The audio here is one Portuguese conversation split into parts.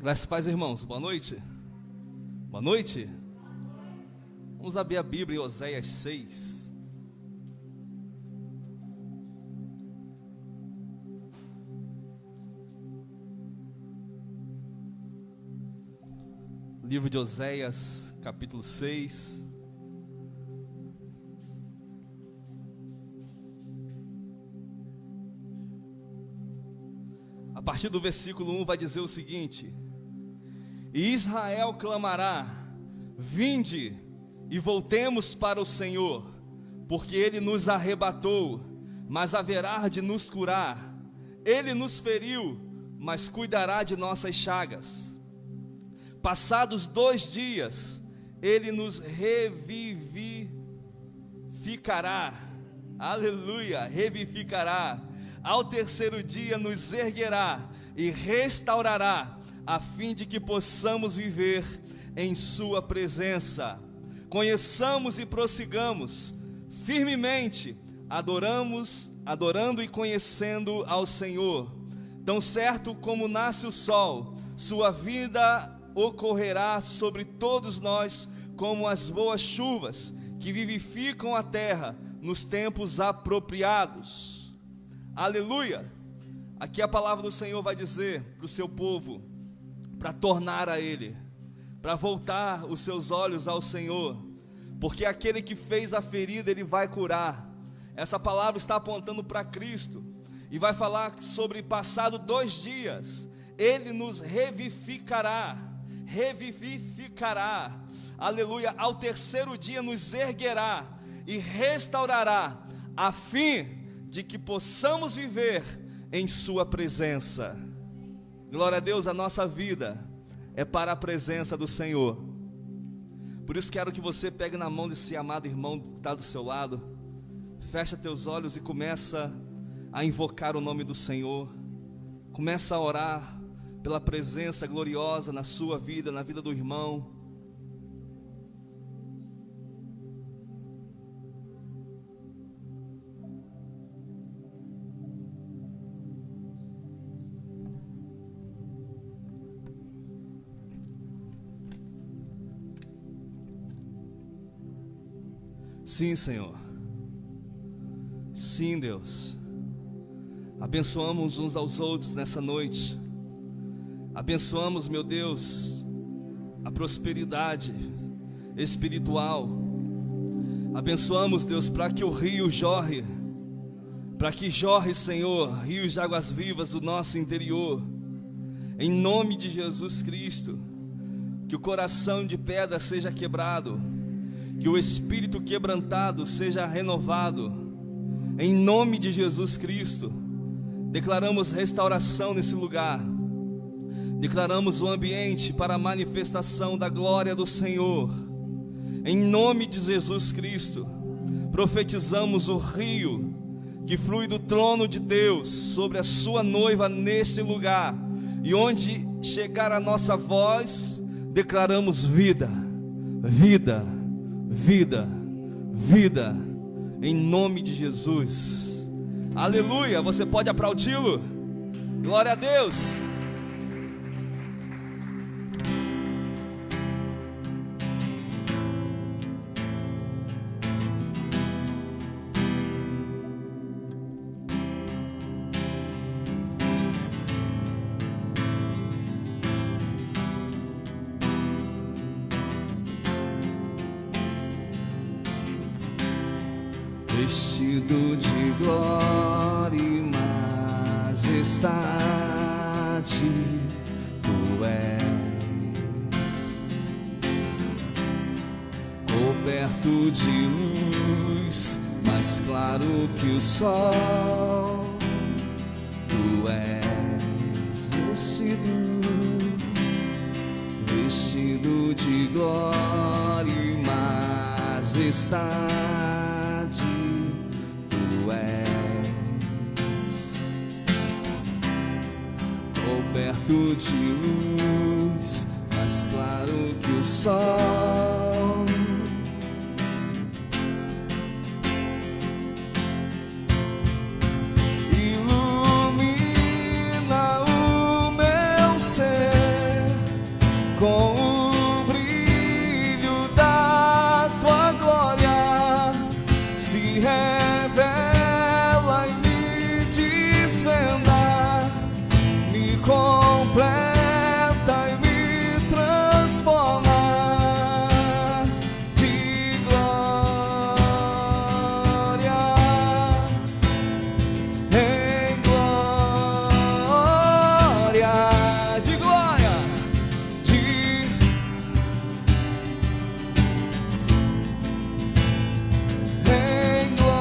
Graças a paz, irmãos. Boa noite. Boa noite. Vamos abrir a Bíblia em Oséias 6. Livro de Oséias, capítulo 6. A partir do versículo 1 vai dizer o seguinte: E Israel clamará: Vinde e voltemos para o Senhor, porque Ele nos arrebatou, mas haverá de nos curar. Ele nos feriu, mas cuidará de nossas chagas. Passados 2 dias, Ele nos revivificará. Aleluia, revivificará. Ao 3º dia nos erguerá e restaurará, a fim de que possamos viver em sua presença. Conheçamos e prossigamos firmemente, adorando e conhecendo ao Senhor. Tão certo como nasce o sol, sua vida ocorrerá sobre todos nós, como as boas chuvas que vivificam a terra nos tempos apropriados. Aleluia! Aqui a palavra do Senhor vai dizer para o seu povo, para tornar a Ele, para voltar os seus olhos ao Senhor, porque aquele que fez a ferida, Ele vai curar. Essa palavra está apontando para Cristo, e vai falar sobre passado 2 dias, Ele nos revivificará, aleluia, ao 3º dia nos erguerá e restaurará, a fim de que possamos viver em sua presença. Glória a Deus, a nossa vida é para a presença do Senhor. Por isso quero que você pegue na mão desse amado irmão que está do seu lado, fecha teus olhos e começa a invocar o nome do Senhor. Começa a orar pela presença gloriosa na sua vida, na vida do irmão. Sim, Senhor. Sim, Deus. Abençoamos uns aos outros nessa noite. Abençoamos, meu Deus, a prosperidade espiritual. Abençoamos, Deus, para que o rio jorre. Para que jorre, Senhor, rios de águas vivas do nosso interior. Em nome de Jesus Cristo. Que o coração de pedra seja quebrado. Que o espírito quebrantado seja renovado, em nome de Jesus Cristo. Declaramos restauração nesse lugar, declaramos o ambiente para a manifestação da glória do Senhor, em nome de Jesus Cristo. Profetizamos o rio que flui do trono de Deus sobre a sua noiva neste lugar, e onde chegar a nossa voz, declaramos vida, vida, vida, vida, em nome de Jesus. Aleluia, você pode aplaudi-lo? Glória a Deus. Vestido de glória e majestade, tu és coberto de luz, mais claro que o sol. Tu és vestido de glória e majestade. Coberto de luz, mais claro que o sol. Ilumina o meu ser. completa e me transforma de glória em glória, de glória, de em glória.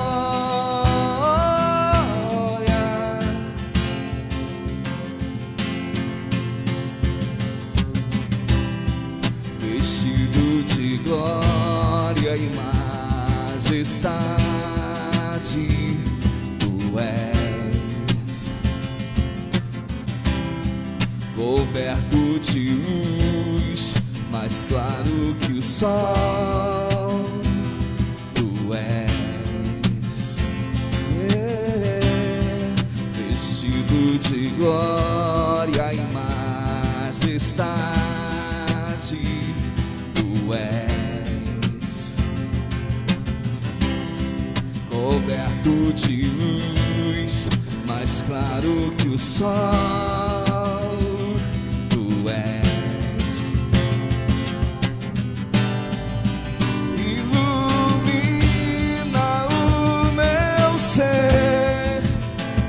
Vestido de glória e majestade, tu és coberto de luz, mais claro que o sol, tu és vestido de glória e majestade, tu és coberto de luz, mais claro que o sol, tu és. Ilumina o meu ser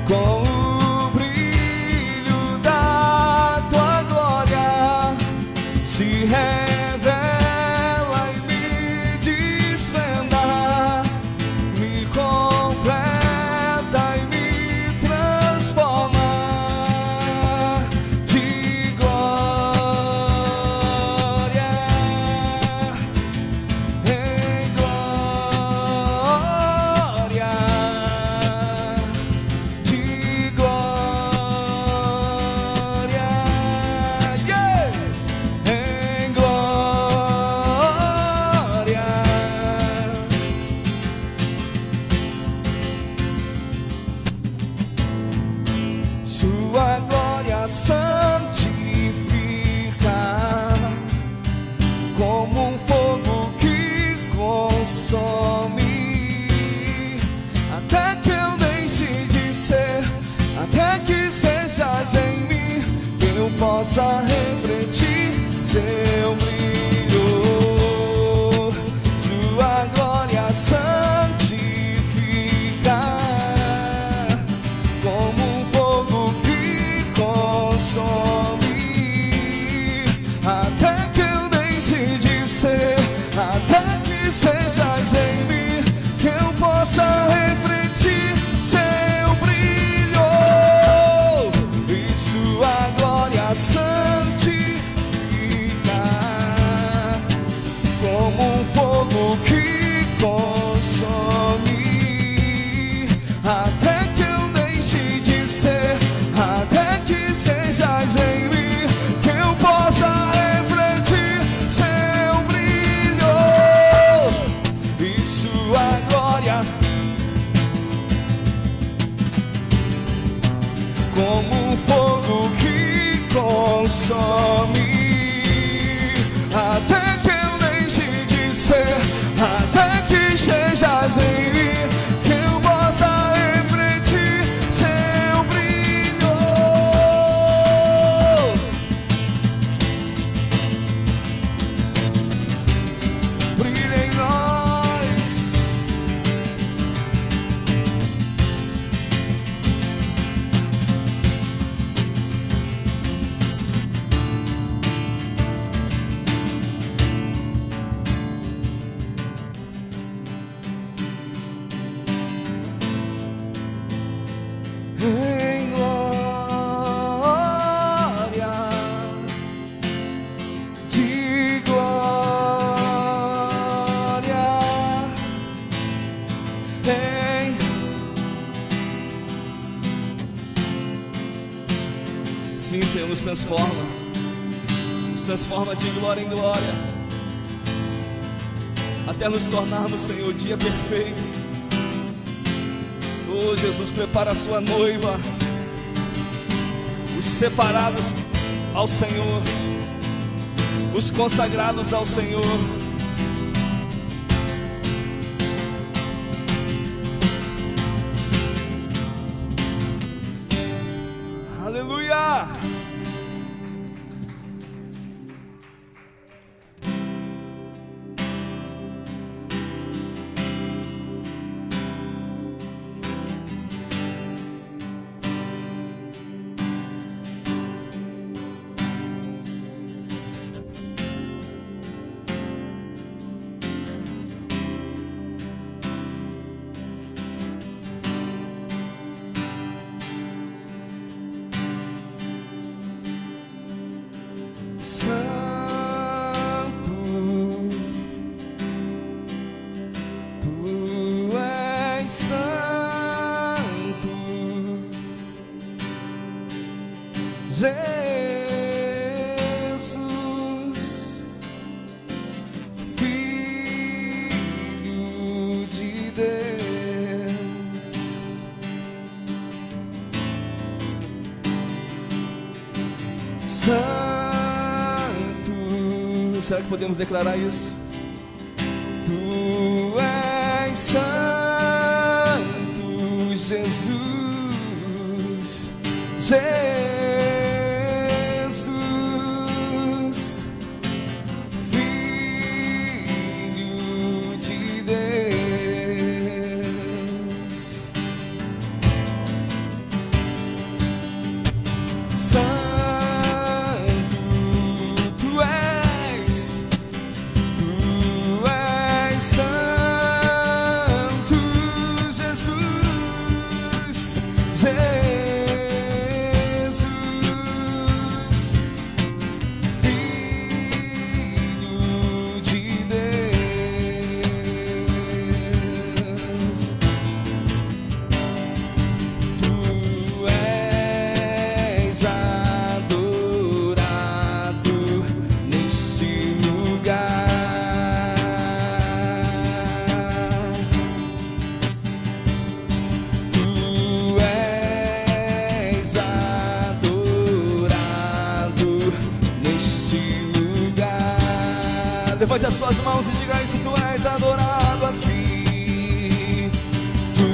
com o brilho da tua glória, se revela e me desvenda, me completa e me transforma de glória em glória, de glória, yeah! Em glória. Sua glória santifica, como um fogo que consome, até que eu deixe de ser, até que sejas em mim, que eu possa refletir seu brilho. Sua glória santifica, como um fogo que consome, até que eu deixe de ser, até que sejas em mim, que eu possa refletir seu brilho. E sua glória santifica, como um fogo que consome, até que eu deixe de ser, até que sejas em mim, que eu possa refletir seu brilho. E sua glória, como um fogo que consome, até que eu deixe de ser, até que sejas em mim, que eu possa refletir seu brilho. Brilha em nós. Em glória, de glória, em sim, Senhor, nos transforma de glória em glória, até nos tornarmos, Senhor, o dia perfeito. Oh, Jesus, prepara a sua noiva, os separados ao Senhor, os consagrados ao Senhor. Aleluia! Santo, tu és santo, Jesus, Filho de Deus. Santo, será que podemos declarar isso? Tu és santo, Jesus, Jesus, Filho de Deus. Santo, tu és santo, Jesus, Jesus, Filho de Deus. Tu és adorado neste lugar. Tu és adorado neste lugar. Levante as suas mãos e diga isso: tu és adorado aqui. Tu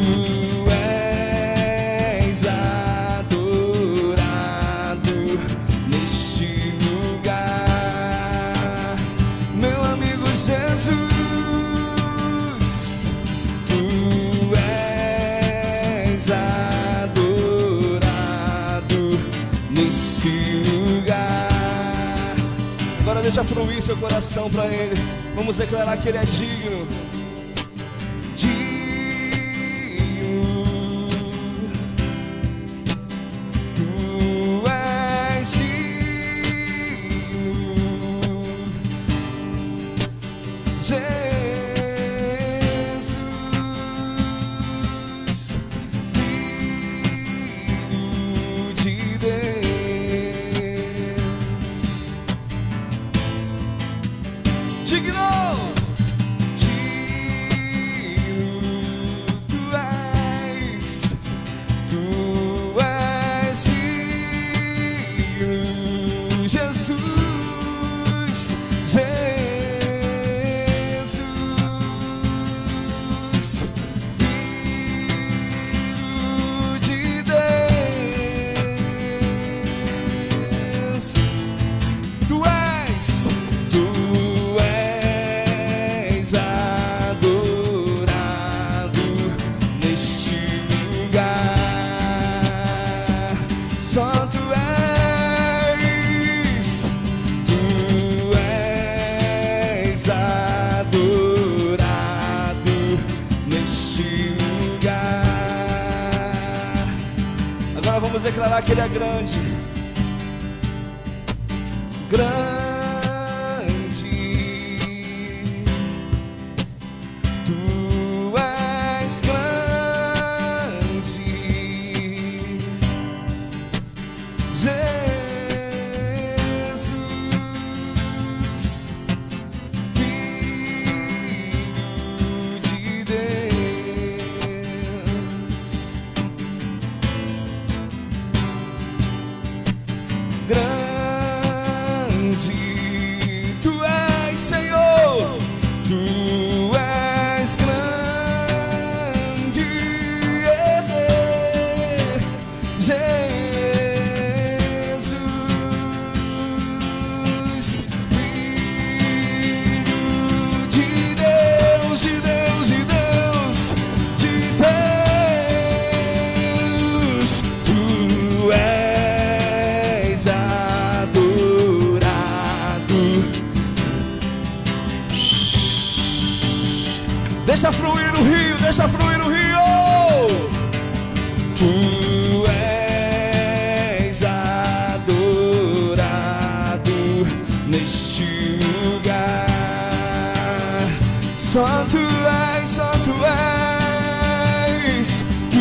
és adorado neste lugar, meu amigo Jesus. Tu és adorado neste lugar. Agora deixa fluir seu coração para Ele. Vamos declarar que Ele é digno. Tu és digno, Jesus, Filho de Deus. Digno, tu és digno, Jesus, Jesus, Filho de Deus. Tu és adorado neste lugar. Só tu és adorado neste lugar. Agora vamos declarar que Ele é grande, grande. Tu és grande, Jesus, Filho de Deus. Grande, tu és, Senhor, tu és grande, Jesus, Filho de Deus, de Deus, de Deus, de Deus. Tu és adorado. Deixa fluir o rio, deixa fluir o rio. Tu és adorado Só tu és, só tu és, tu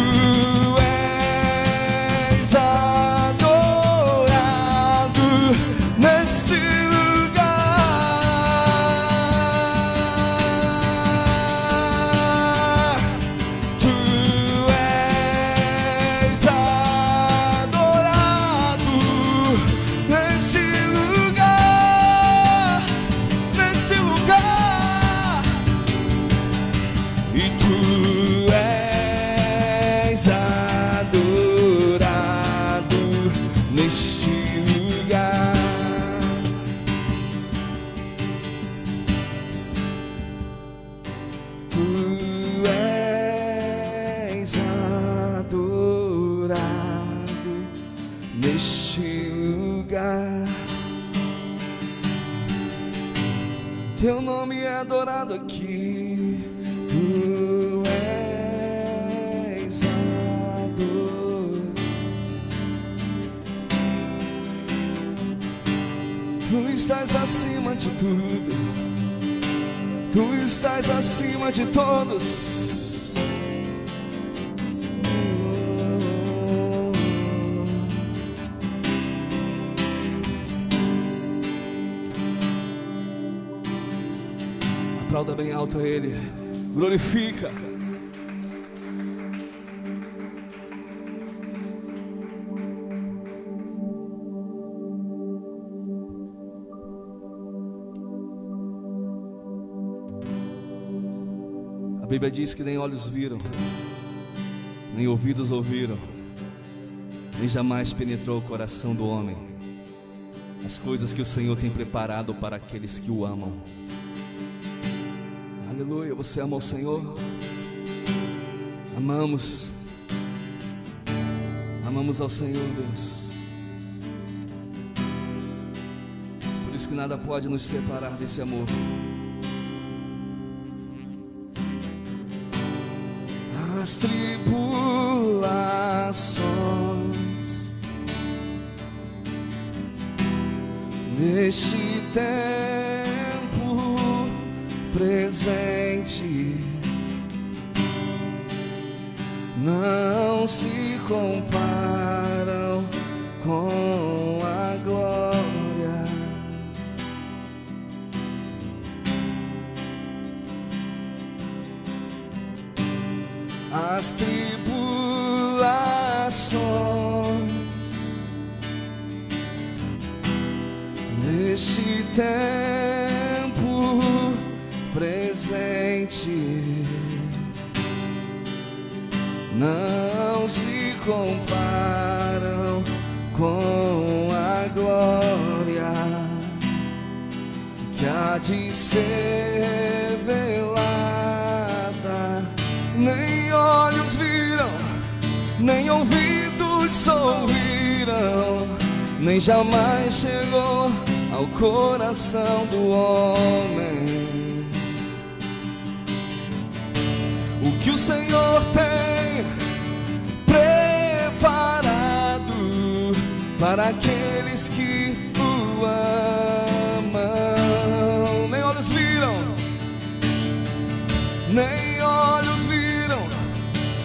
és adorado nesse lugar. Tu és adorado nesse lugar, nesse lugar. E tu és adorado neste lugar. Tu és adorado neste lugar. Teu nome é adorado aqui. Tu és adorado. Tu estás acima de tudo. Tu estás acima de todos. Aplauda bem alto a Ele. Glorifica. A Bíblia diz que nem olhos viram, nem ouvidos ouviram, nem jamais penetrou o coração do homem as coisas que o Senhor tem preparado para aqueles que o amam. Aleluia, você ama o Senhor? Amamos ao Senhor, Deus. Por isso que nada pode nos separar desse amor. As tribulações neste tempo presente não se comparam com a glória. As tribulações neste tempo presente não se comparam com a glória que há de ser revelada. Nem olhos viram, nem ouvidos ouviram, nem jamais chegou ao coração do homem o que o Senhor tem preparado para aqueles que o amam. Nem olhos viram, nem olhos viram,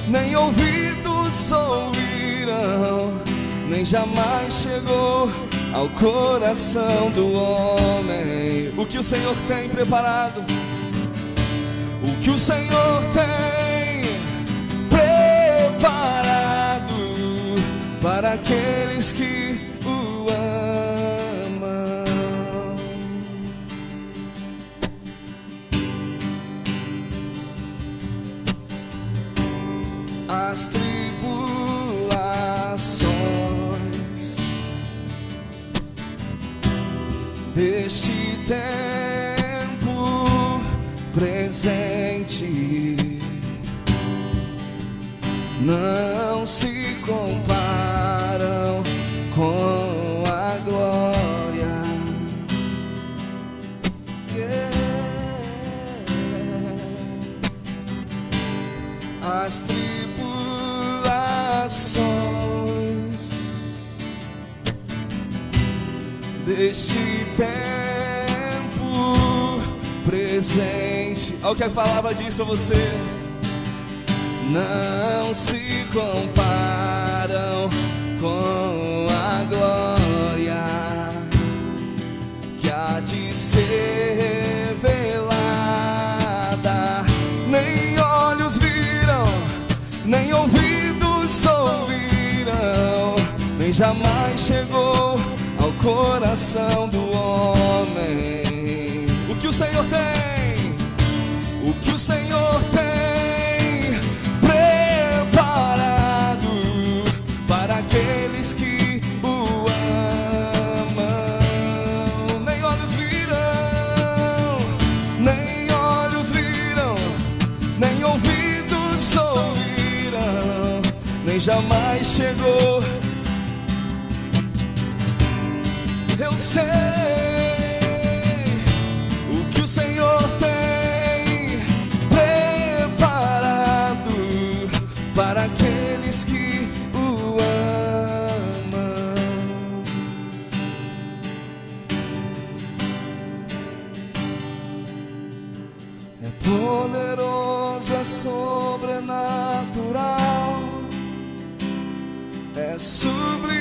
nem ouvidos ouviram, nem jamais chegou ao coração do homem o que o Senhor tem preparado, o que o Senhor tem preparado para aqueles que o amam. As tribulações deste tempo presente não se comparam com a glória. As tribulações deste tempo presente presente. Olha o que a palavra diz para você. Não se comparam com a glória que há de ser revelada. Nem olhos viram, nem ouvidos ouviram, nem jamais chegou ao coração do homem o que o Senhor tem, o que o Senhor tem preparado para aqueles que o amam. Nem olhos viram, nem olhos viram, nem ouvidos ouviram, nem jamais chegou. Eu sei o que o Senhor tem preparado para aqueles que o amam. É poderoso, é sobrenatural, é sublime,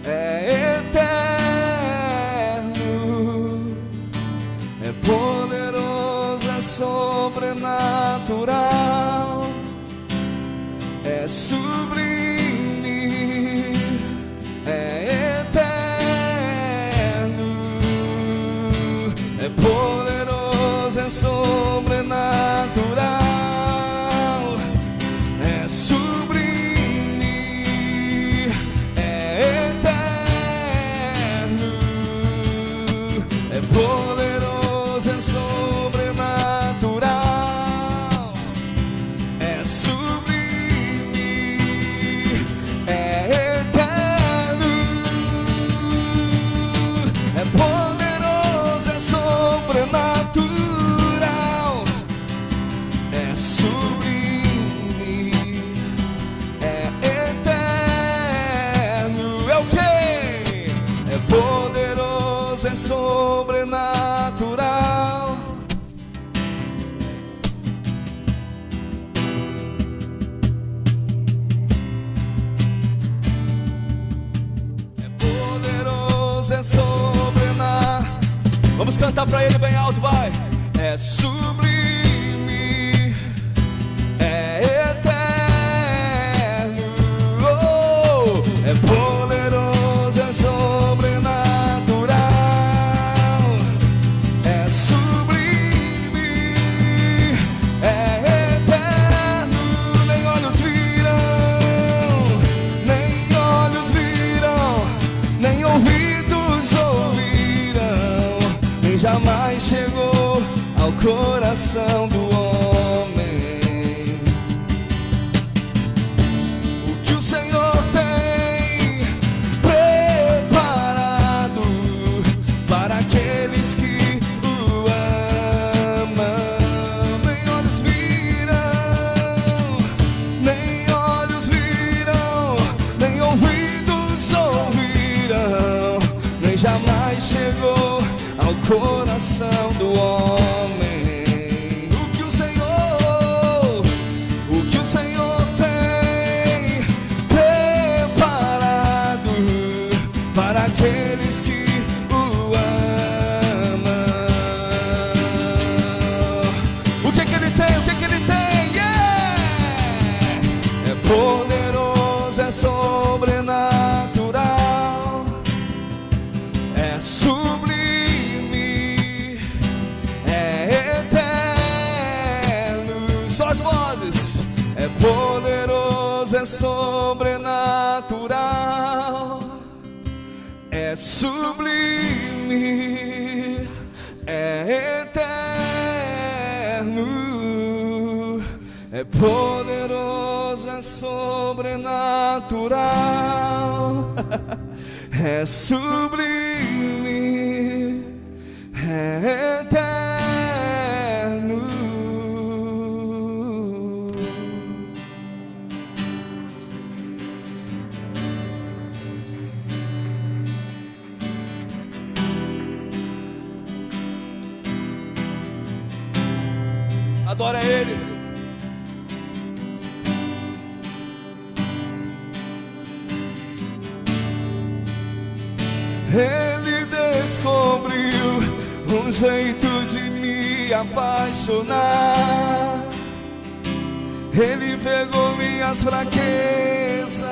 é eterno, é poderoso, é sobrenatural, é sublime, é eterno, é poderoso, é sobrenatural, é sublime, poderoso, é sobrenatural, é sublime, é eterno, é poderoso, é sobrenatural, é sublime, é eterno. É o quê? É poderoso, é sobrenatural, é poderoso, é sobrenatural. Vamos cantar pra ele bem alto, vai. É sublime, é eterno, oh, é poderoso, é sobrenatural, é sublime, é eterno. Nem olhos viram, nem olhos viram, nem ouvidos ouviram, nem jamais chegou ao coração do homem o que o Senhor tem preparado para aqueles que o amam. Nem olhos viram, nem olhos viram, nem ouvidos ouviram, nem jamais chegou ao coração do homem o que o Senhor tem preparado para aqueles que o amam. O que ele tem? O que ele tem? Yeah! É poderoso, é sobrenatural, é sublime, as vozes. É poderoso, é sobrenatural, é sublime, é eterno, é poderoso, é sobrenatural, é sublime, é eterno. Adora Ele. Ele descobriu um jeito de me apaixonar. Ele pegou minhas fraquezas,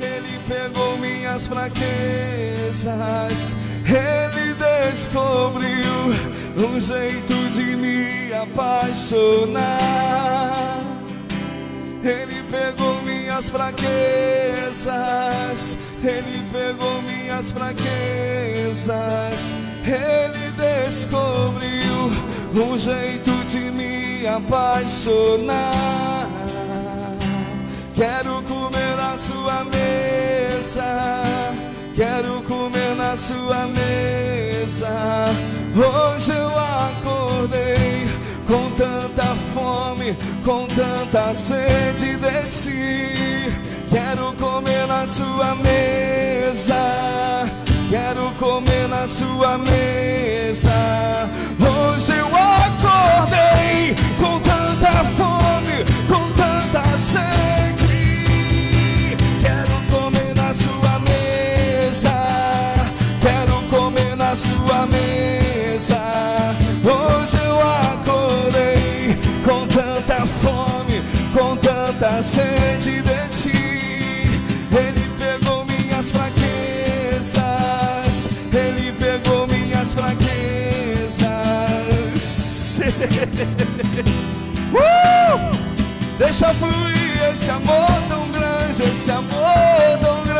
Ele pegou minhas fraquezas. Ele descobriu um jeito de me apaixonar. Ele pegou minhas fraquezas, Ele pegou minhas fraquezas. Ele descobriu um jeito de me apaixonar. Quero comer na sua mesa, quero comer na sua mesa. Hoje eu acordei com tanta fome, com tanta sede de ti. Quero comer na sua mesa, quero comer na sua mesa. Hoje eu acordei com tanta fome, com tanta sede. Quero comer na sua mesa, quero comer na sua mesa. Hoje eu acordei com tanta fome, com tanta sede de ti. Ele pegou minhas fraquezas, Ele pegou minhas fraquezas. Deixa fluir esse amor tão grande, esse amor tão grande.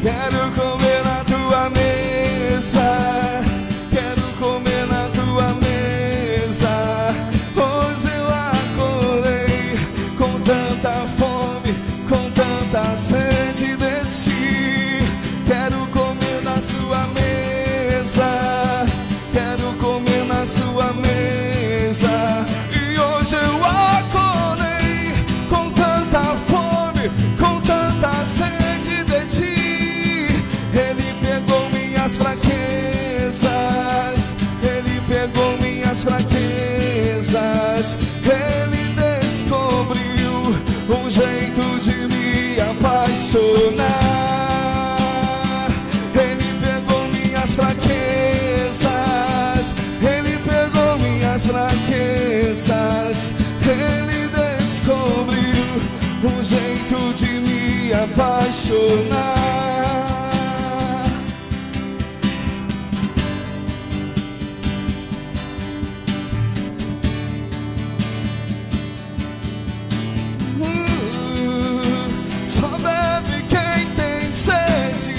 Quero comer na tua mesa, quero comer na tua mesa. Hoje eu acordei com tanta fome, com tanta sede de ti. Quero comer na sua mesa, quero comer na sua mesa. E hoje eu acordei com tanta fome, com tanta sede de ti. Ele pegou minhas fraquezas, Ele pegou minhas fraquezas. Ele descobriu um jeito de me apaixonar. Ele pegou minhas fraquezas, Ele pegou minhas fraquezas. Ele descobriu um jeito de me apaixonar. Só bebe quem tem sede,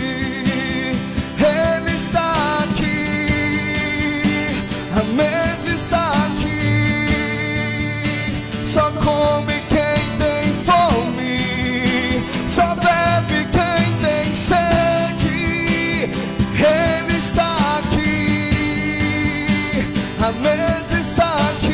Ele está aqui, a mesa está aqui. Só come quem tem fome, só bebe quem tem sede, Ele está aqui, a mesa está aqui.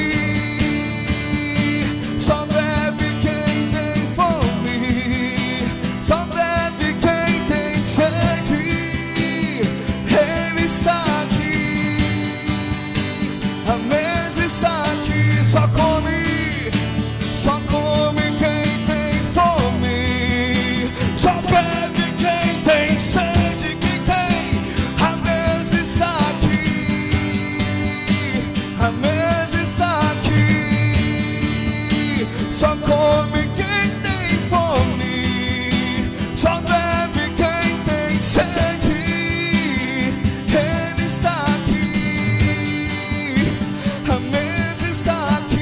Só bebe quem tem fome, só bebe quem tem sede, Ele está aqui, a mesa está aqui. Só come quem tem fome, só bebe quem tem sede, quem tem, a mesa está aqui, a mesa está aqui. Só come quem tem fome, só bebe quem tem sede, Ele está aqui, a mesa está aqui.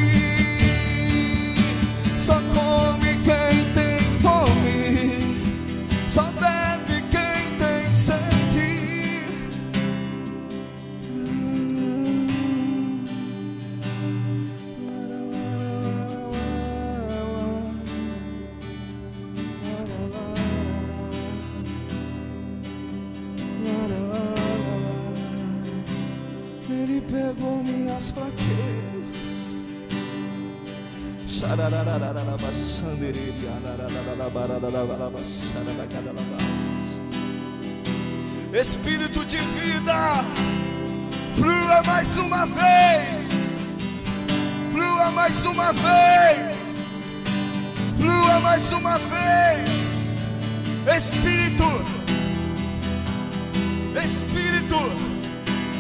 Só come quem tem fome, só bebe quem tem sede. Ele pegou minhas fraquezas, Espírito de vida, flua mais uma vez, flua mais uma vez, flua mais uma vez. Espírito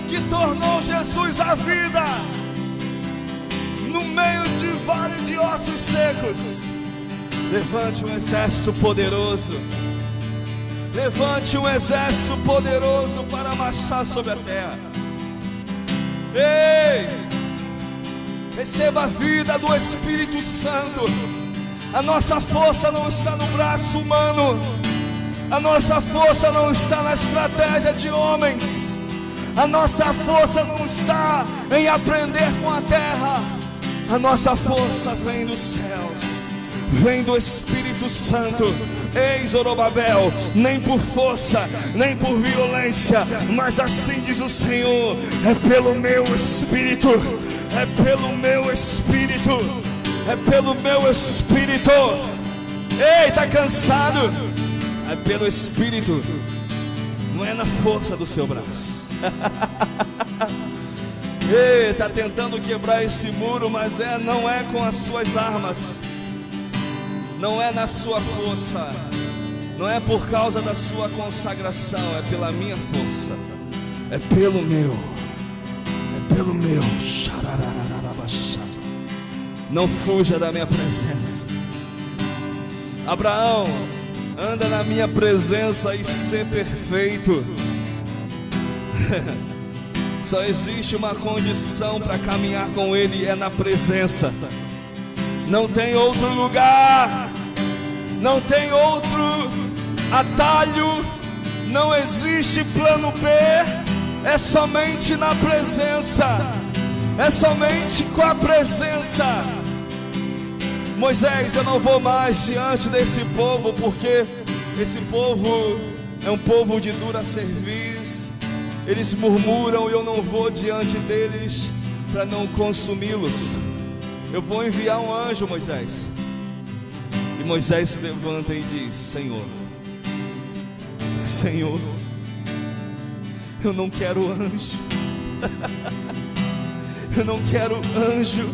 que tornou Jesus a vida no meio de vale de ossos secos. Levante um exército poderoso, levante um exército poderoso para marchar sobre a terra. Ei, receba a vida do Espírito Santo. A nossa força não está no braço humano, a nossa força não está na estratégia de homens, a nossa força não está em aprender com a terra. A nossa força vem dos céus, vem do Espírito Santo. Ei, Zorobabel, nem por força, nem por violência, mas assim diz o Senhor: é pelo meu Espírito, é pelo meu Espírito, é pelo meu Espírito. Ei, tá cansado? É pelo Espírito, não é na força do seu braço. Ei, tá tentando quebrar esse muro, mas não é com as suas armas, não é na sua força, não é por causa da sua consagração, é pela minha força, é pelo meu, é pelo meu. Não fuja da minha presença. Abraão, anda na minha presença e ser perfeito. Só existe uma condição para caminhar com Ele, é na presença. Não tem outro lugar, não tem outro atalho, não existe plano B, é somente na presença, é somente com a presença. Moisés, eu não vou mais diante desse povo, porque esse povo é um povo de dura cerviz, eles murmuram e eu não vou diante deles para não consumi-los. Eu vou enviar um anjo, Moisés. E Moisés se levanta e diz: Senhor, Senhor, eu não quero anjo. Eu não quero anjo.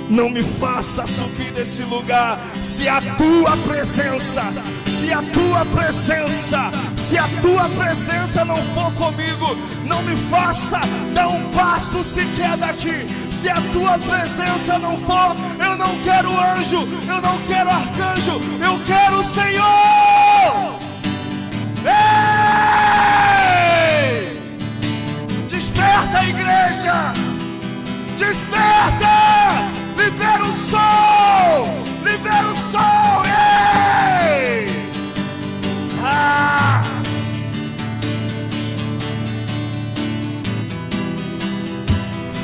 Não me faça subir desse lugar. Se a tua presença, se a tua presença, se a tua presença não for comigo, não me faça dar um passo sequer daqui. Se a tua presença não for, eu não quero anjo, eu não quero arcanjo, eu quero o Senhor. Ei! Desperta, igreja! Desperta! Libera o sol! Libera o sol! Ei! Ah!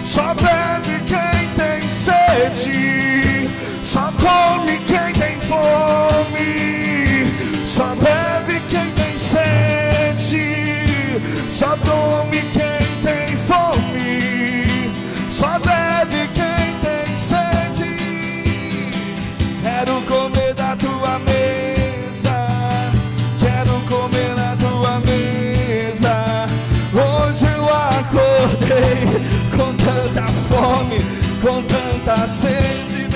Só bebe quem tem sede, só come quem tem fome. Só bebe quem tem sede, só come quem tem fome. Só bebe quem tem sede. Quero comer da tua mesa, quero comer na tua mesa. Hoje eu acordei com tanta fome, com tanta sede.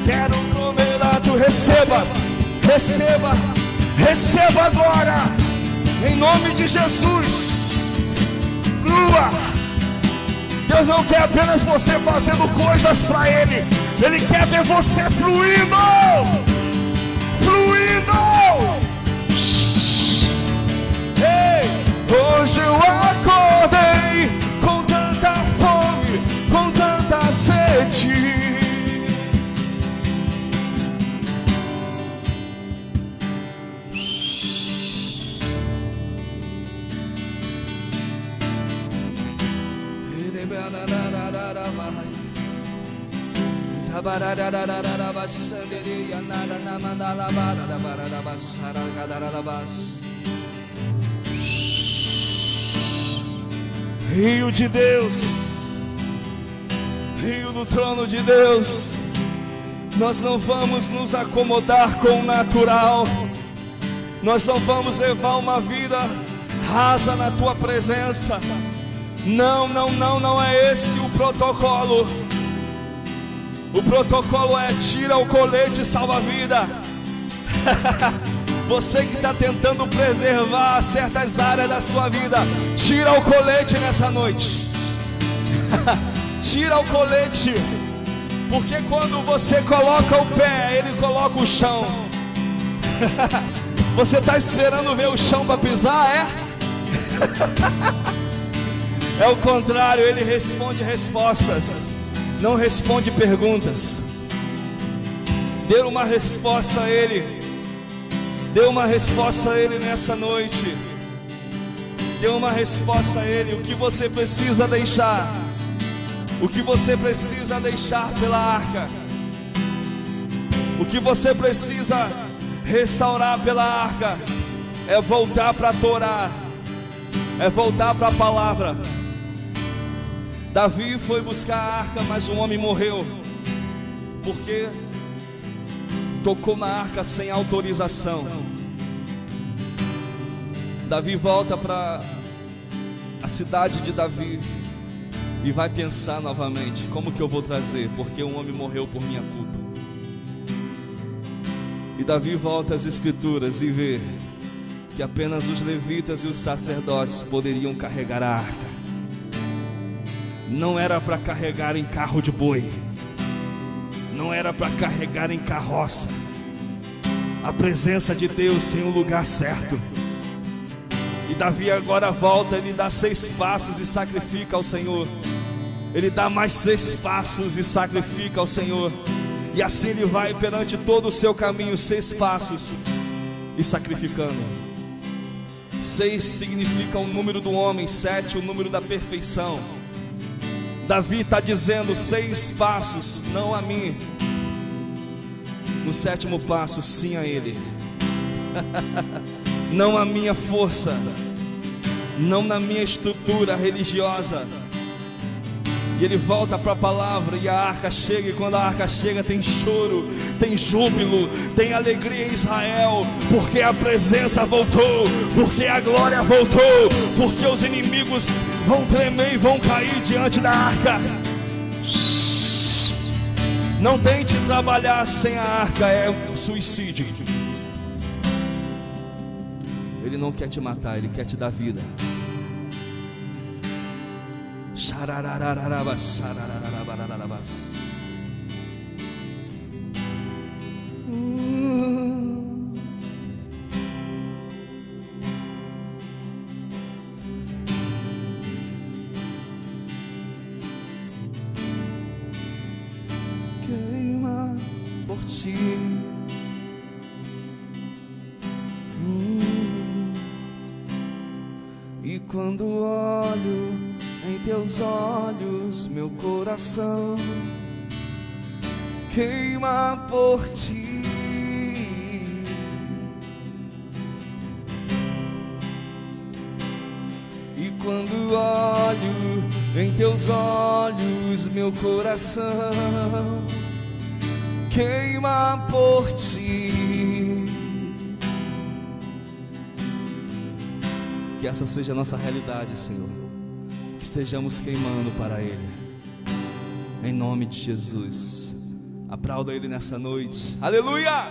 Quero comer da tua. Receba, receba, receba agora, em nome de Jesus. Flua. Deus não quer apenas você fazendo coisas para Ele, Ele quer ver você fluindo, fluindo. Ei, hoje eu acordei com tanta fome, com tanta sede. Rio de Deus, rio do trono de Deus, Nós não vamos nos acomodar com o natural. Nós não vamos levar uma vida rasa na tua presença. Não é esse o protocolo. O protocolo é: tira o colete e salva a vida. Você que está tentando preservar certas áreas da sua vida, tira o colete nessa noite. Tira o colete, porque quando você coloca o pé, ele coloca o chão. Você está esperando ver o chão para pisar, é? É o contrário, ele responde respostas, não responde perguntas. Dê uma resposta a ele. Dê uma resposta a ele nessa noite. Dê uma resposta a ele. O que você precisa deixar? O que você precisa deixar pela arca? O que você precisa restaurar pela arca? É voltar para a Torá, é voltar para a palavra. Davi foi buscar a arca, mas um homem morreu, porque tocou na arca sem autorização. Davi volta para a cidade de Davi e vai pensar novamente: como que eu vou trazer? Porque um homem morreu por minha culpa. E Davi volta às escrituras e vê que apenas os levitas e os sacerdotes poderiam carregar a arca. Não era para carregar em carro de boi, não era para carregar em carroça. A presença de Deus tem um lugar certo. E Davi agora volta, ele dá 6 passos e sacrifica ao Senhor. Ele dá mais 6 passos e sacrifica ao Senhor. E assim ele vai perante todo o seu caminho, 6 passos e sacrificando. 6 significa o número do homem, 7 o número da perfeição. Davi está dizendo: 6 passos, não a mim. No 7º passo, sim a ele. Não a minha força, não na minha estrutura religiosa. E ele volta para a palavra, e a arca chega. E quando a arca chega, tem choro, tem júbilo, tem alegria em Israel, porque a presença voltou, porque a glória voltou, porque os inimigos vão tremer e vão cair diante da arca. Não tente trabalhar sem a arca, é suicídio. Ele não quer te matar, ele quer te dar vida. Queima por ti. E quando olho em teus olhos, meu coração queima por ti. E quando olho em teus olhos, meu coração queima por ti. Que essa seja a nossa realidade, Senhor. Que estejamos queimando para Ele, em nome de Jesus. Aplauda Ele nessa noite. Aleluia!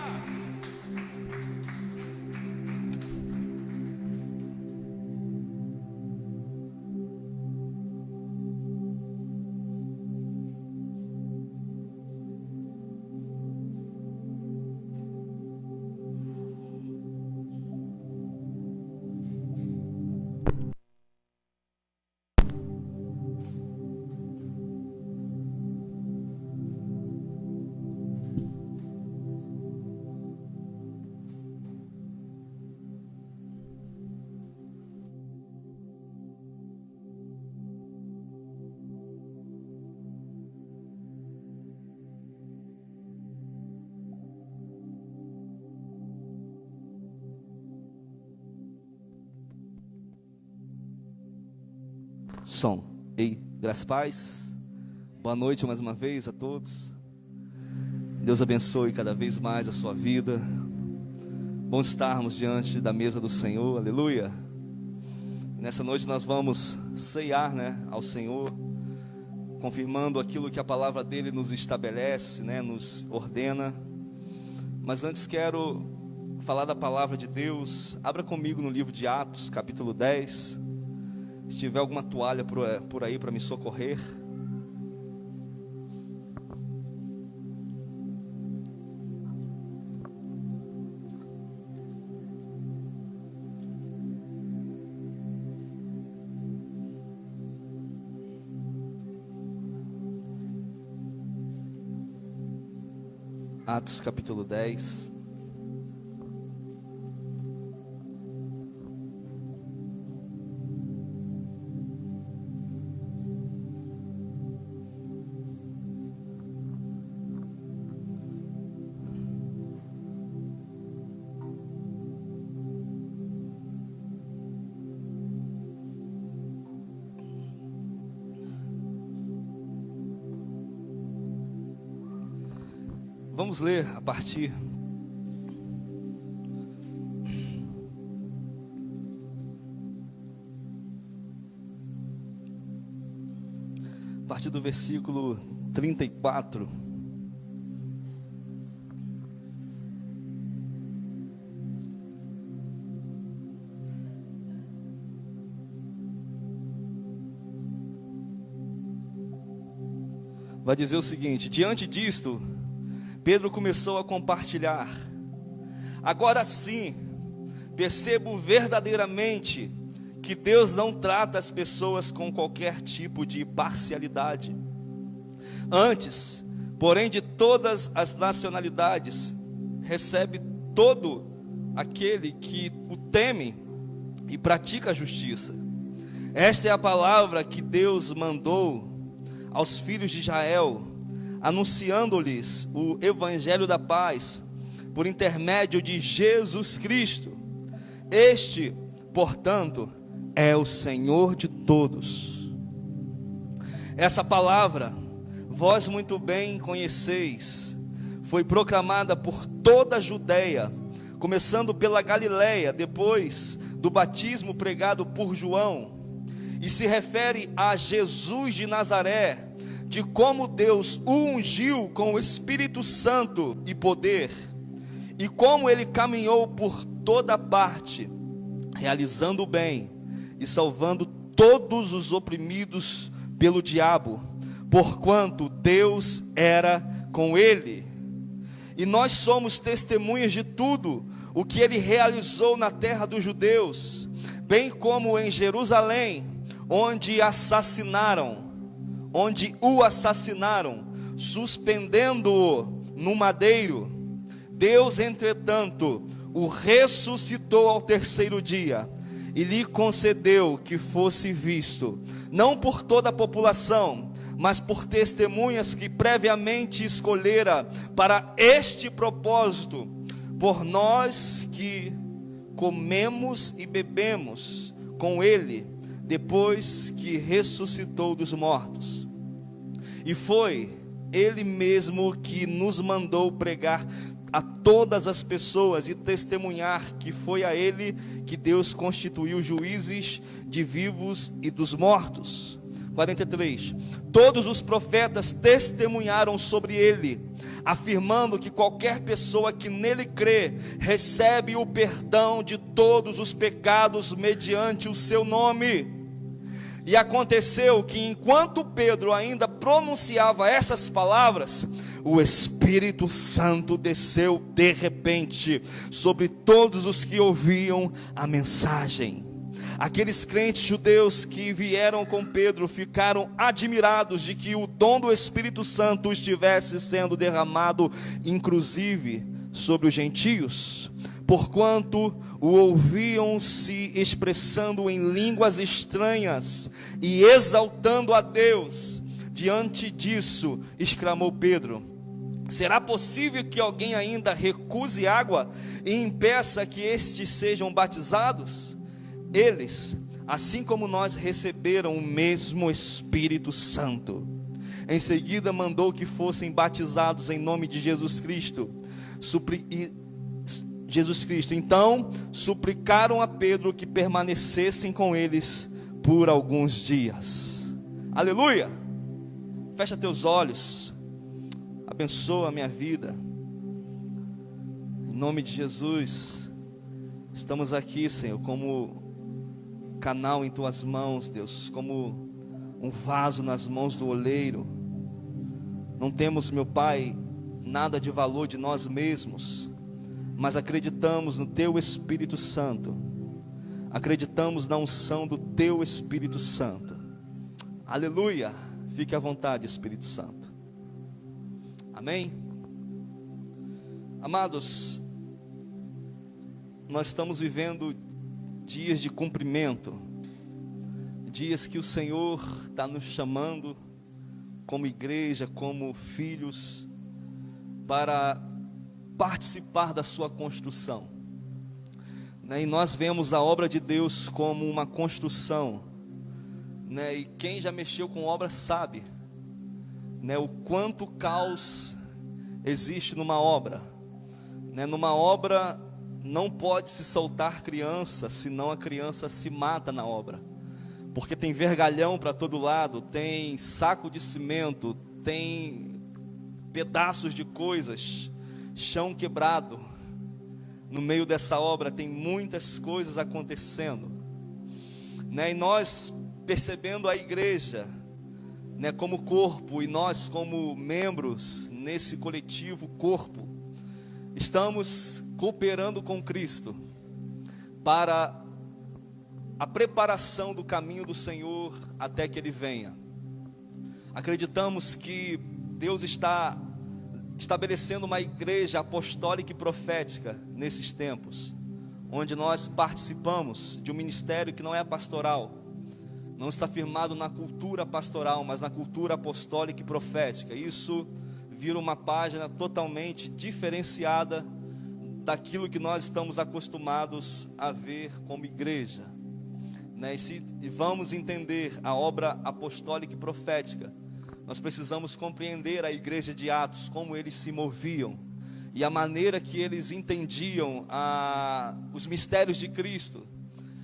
Som. Ei, graças a paz. Boa noite mais uma vez a todos. Deus abençoe cada vez mais a sua vida. Bom estarmos diante da mesa do Senhor, aleluia. Nessa noite nós vamos ceiar, ao Senhor, confirmando aquilo que a palavra dele nos estabelece, nos ordena. Mas antes quero falar da palavra de Deus. Abra comigo no livro de Atos, capítulo 10. Se tiver alguma toalha por aí para me socorrer. Atos capítulo 10. Vamos ler a partir do versículo 34. Vai dizer o seguinte: diante disto, Pedro começou a compartilhar: agora sim, percebo verdadeiramente que Deus não trata as pessoas com qualquer tipo de parcialidade. Antes, porém, de todas as nacionalidades, recebe todo aquele que o teme e pratica a justiça. Esta é a palavra que Deus mandou aos filhos de Israel, anunciando-lhes o evangelho da paz, por intermédio de Jesus Cristo. Este, portanto, é o Senhor de todos. Essa palavra, vós muito bem conheceis, foi proclamada por toda a Judeia, começando pela Galileia, depois do batismo pregado por João, e se refere a Jesus de Nazaré, de como Deus o ungiu com o Espírito Santo e poder, e como ele caminhou por toda parte, realizando o bem e salvando todos os oprimidos pelo diabo, porquanto Deus era com ele. E nós somos testemunhas de tudo o que ele realizou na terra dos judeus, bem como em Jerusalém, onde o assassinaram, suspendendo-o no madeiro. Deus, entretanto, o ressuscitou ao terceiro dia, e lhe concedeu que fosse visto, não por toda a população, mas por testemunhas que previamente escolhera para este propósito, por nós que comemos e bebemos com ele, depois que ressuscitou dos mortos. E foi ele mesmo que nos mandou pregar a todas as pessoas e testemunhar que foi a ele que Deus constituiu juízes de vivos e dos mortos. 43. Todos os profetas testemunharam sobre ele, afirmando que qualquer pessoa que nele crê recebe o perdão de todos os pecados mediante o seu nome. E aconteceu que enquanto Pedro ainda pronunciava essas palavras, o Espírito Santo desceu de repente sobre todos os que ouviam a mensagem. Aqueles crentes judeus que vieram com Pedro ficaram admirados de que o dom do Espírito Santo estivesse sendo derramado, inclusive sobre os gentios, porquanto o ouviam se expressando em línguas estranhas e exaltando a Deus. Diante disso, exclamou Pedro: será possível que alguém ainda recuse água e impeça que estes sejam batizados? Eles, assim como nós, receberam o mesmo Espírito Santo. Em seguida mandou que fossem batizados em nome de Jesus Cristo. Então suplicaram a Pedro que permanecessem com eles por alguns dias. Aleluia! Fecha teus olhos, abençoa a minha vida, em nome de Jesus. Estamos aqui, Senhor, como canal em tuas mãos, Deus, como um vaso nas mãos do oleiro. Não temos, meu Pai, nada de valor de nós mesmos, mas acreditamos no teu Espírito Santo, acreditamos na unção do teu Espírito Santo. Aleluia! Fique à vontade, Espírito Santo. Amém? Amados, nós estamos vivendo dias de cumprimento, dias que o Senhor está nos chamando como igreja, como filhos, para participar da sua construção, né? E nós vemos a obra de Deus como uma construção, né? E quem já mexeu com obra sabe, né, o quanto caos existe numa obra, né? Numa obra não pode se soltar criança, senão a criança se mata na obra, porque tem vergalhão para todo lado, tem saco de cimento, tem pedaços de coisas, chão quebrado. No meio dessa obra tem muitas coisas acontecendo, né? E nós, percebendo a igreja, né, como corpo, e nós como membros nesse coletivo corpo, estamos cooperando com Cristo para a preparação do caminho do Senhor até que Ele venha. Acreditamos que Deus está estabelecendo uma igreja apostólica e profética nesses tempos, onde nós participamos de um ministério que não é pastoral, não está firmado na cultura pastoral, mas na cultura apostólica e profética. Isso vira uma página totalmente diferenciada daquilo que nós estamos acostumados a ver como igreja, né? E vamos entender a obra apostólica e profética, nós precisamos compreender a igreja de Atos, como eles se moviam e a maneira que eles entendiam os mistérios de Cristo,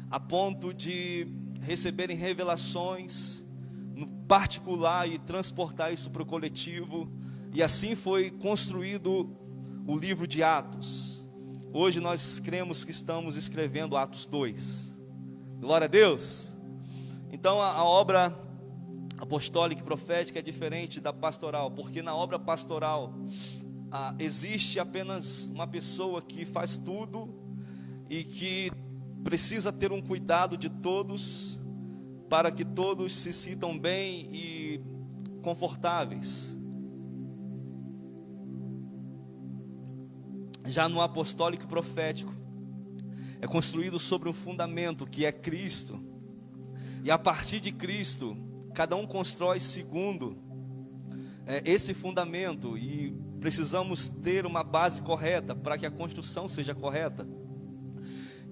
a ponto de receberem revelações no particular e transportar isso para o coletivo. E assim foi construído o livro de Atos. Hoje nós cremos que estamos escrevendo Atos 2. Glória a Deus. Então a obra apostólica e profética é diferente da pastoral, porque na obra pastoral existe apenas uma pessoa que faz tudo e que precisa ter um cuidado de todos, para que todos se sintam bem e confortáveis. Já no apostólico e profético, é construído sobre um fundamento que é Cristo, e a partir de Cristo, cada um constrói segundo esse fundamento, e precisamos ter uma base correta para que a construção seja correta.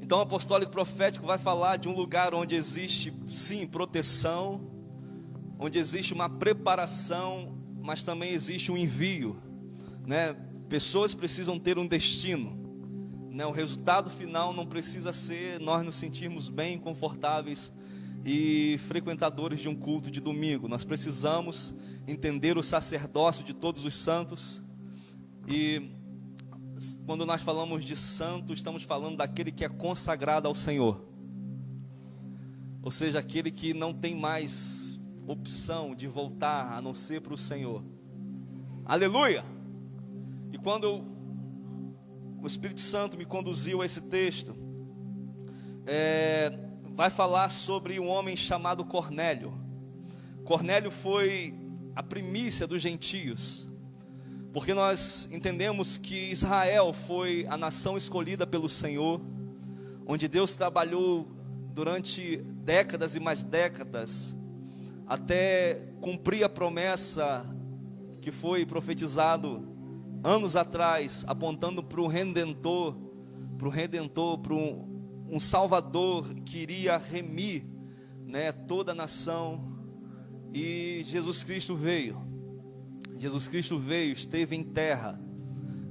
Então o apostólico profético vai falar de um lugar onde existe sim proteção, onde existe uma preparação, mas também existe um envio, né? Pessoas precisam ter um destino, né? O resultado final não precisa ser nós nos sentirmos bem, confortáveis e frequentadores de um culto de domingo. Nós precisamos entender o sacerdócio de todos os santos. E quando nós falamos de santo, estamos falando daquele que é consagrado ao Senhor, ou seja, aquele que não tem mais opção de voltar a não ser para o Senhor. Aleluia! E quando o Espírito Santo me conduziu a esse texto, vai falar sobre um homem chamado Cornélio. Cornélio foi a primícia dos gentios, porque nós entendemos que Israel foi a nação escolhida pelo Senhor, onde Deus trabalhou durante décadas e mais décadas, até cumprir a promessa que foi profetizado anos atrás, apontando para o Redentor, para um Salvador que iria remir, né, toda a nação. E Jesus Cristo veio. Jesus Cristo veio, esteve em terra,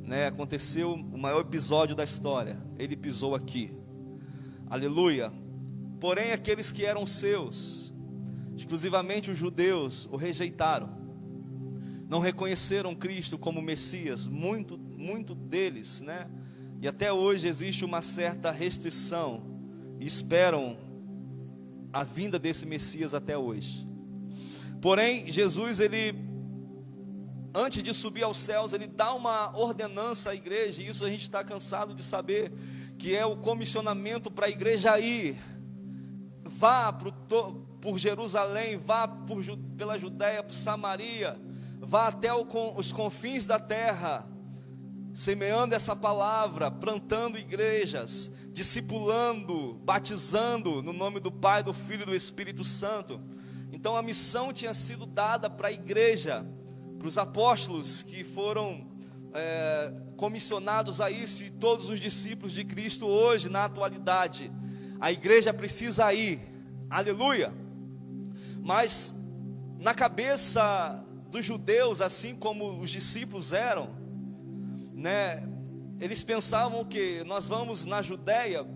né? Aconteceu o maior episódio da história, ele pisou aqui, aleluia. Porém aqueles que eram seus, exclusivamente os judeus, o rejeitaram, não reconheceram Cristo como Messias, muito deles, né? E até hoje existe uma certa restrição, e esperam a vinda desse Messias até hoje. Porém, Jesus, ele, antes de subir aos céus, ele dá uma ordenança à igreja, e isso a gente está cansado de saber, que é o comissionamento para a igreja ir. Vá por Jerusalém, vá pela Judéia, por Samaria, vá até os confins da terra, semeando essa palavra, plantando igrejas, discipulando, batizando no nome do Pai, do Filho e do Espírito Santo. Então a missão tinha sido dada para a igreja, para os apóstolos que foram comissionados a isso, e todos os discípulos de Cristo hoje, na atualidade. A igreja precisa ir, aleluia. Mas na cabeça dos judeus, assim como os discípulos eram, né, eles pensavam que nós vamos na Judéia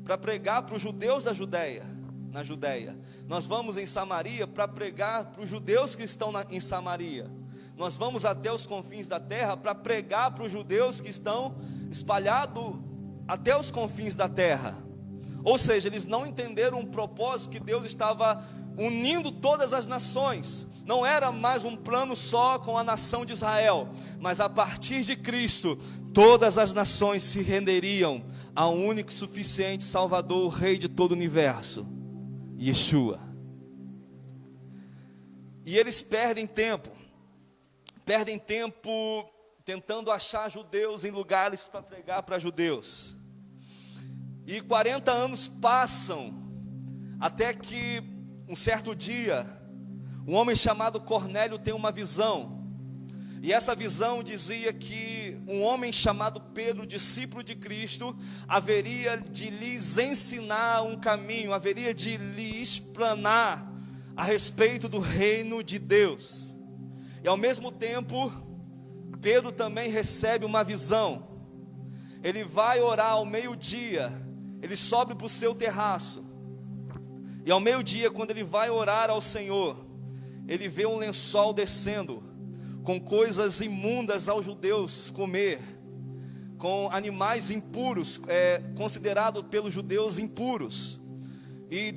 para pregar para os judeus da Judéia, na Judéia. Nós vamos em Samaria para pregar para os judeus que estão em Samaria. Nós vamos até os confins da terra para pregar para os judeus que estão espalhados até os confins da terra. Ou seja, eles não entenderam o propósito, que Deus estava unindo todas as nações. Não era mais um plano só com a nação de Israel, mas a partir de Cristo, todas as nações se renderiam ao único e suficiente Salvador, o Rei de todo o universo, Yeshua. E eles perdem tempo tentando achar judeus em lugares para pregar para judeus. E 40 anos passam, até que um certo dia, um homem chamado Cornélio tem uma visão. E essa visão dizia que um homem chamado Pedro, discípulo de Cristo, haveria de lhes ensinar um caminho, haveria de lhes explanar a respeito do reino de Deus. E ao mesmo tempo, Pedro também recebe uma visão. Ele vai orar ao meio-dia, ele sobe para o seu terraço, e ao meio-dia, quando ele vai orar ao Senhor, ele vê um lençol descendo, com coisas imundas aos judeus comer, com animais impuros, considerados pelos judeus impuros. E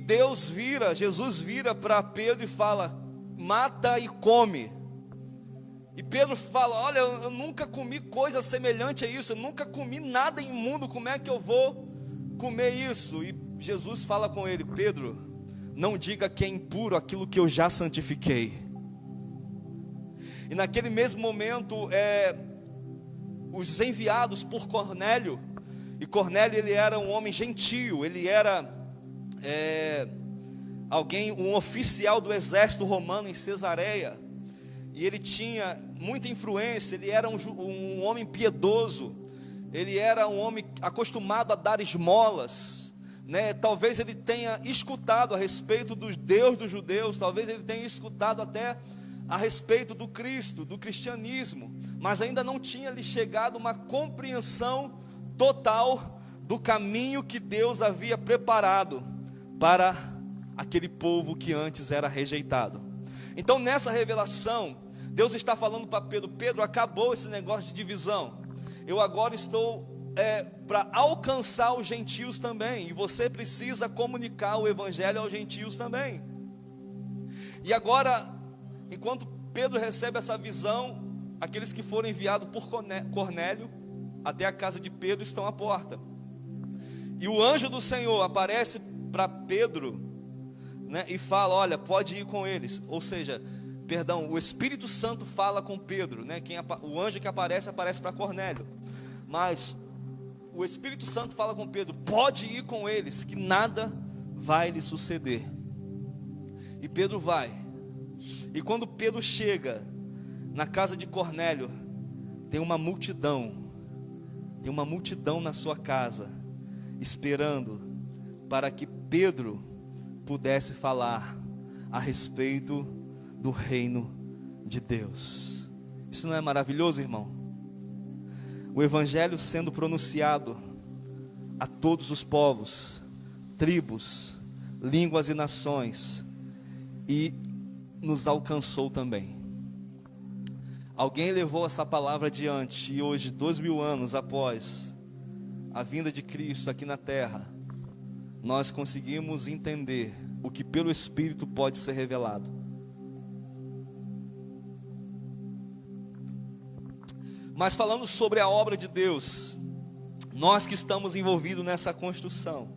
Jesus vira para Pedro e fala: mata e come. E Pedro fala: olha, eu nunca comi coisa semelhante a isso, eu nunca comi nada imundo, como é que eu vou comer isso? E Jesus fala com ele: Pedro, não diga que é impuro aquilo que eu já santifiquei. E naquele mesmo momento, os enviados por Cornélio, e Cornélio, ele era um homem gentio, ele era um oficial do exército romano em Cesareia, e ele tinha muita influência, ele era um homem piedoso, ele era um homem acostumado a dar esmolas, né? Talvez ele tenha escutado a respeito do Deus dos judeus, talvez ele tenha escutado até a respeito do Cristo, do cristianismo, mas ainda não tinha lhe chegado uma compreensão total do caminho que Deus havia preparado para aquele povo que antes era rejeitado. Então, nessa revelação, Deus está falando para Pedro: Pedro, acabou esse negócio de divisão, eu agora estou para alcançar os gentios também, e você precisa comunicar o evangelho aos gentios também. E agora, enquanto Pedro recebe essa visão, aqueles que foram enviados por Cornélio até a casa de Pedro estão à porta, e o anjo do Senhor aparece para Pedro, né, e fala: olha, pode ir com eles. Ou seja, o Espírito Santo fala com Pedro, né? O anjo que aparece para Cornélio, mas o Espírito Santo fala com Pedro: pode ir com eles, que nada vai lhe suceder. E Pedro vai. E quando Pedro chega na casa de Cornélio, tem uma multidão na sua casa, esperando para que Pedro pudesse falar a respeito do reino de Deus. Isso não é maravilhoso, irmão? O Evangelho sendo pronunciado a todos os povos, tribos, línguas e nações, e nos alcançou também. Alguém levou essa palavra adiante, e hoje, 2000 anos após a vinda de Cristo aqui na terra, nós conseguimos entender o que pelo Espírito pode ser revelado. Mas falando sobre a obra de Deus, nós que estamos envolvidos nessa construção,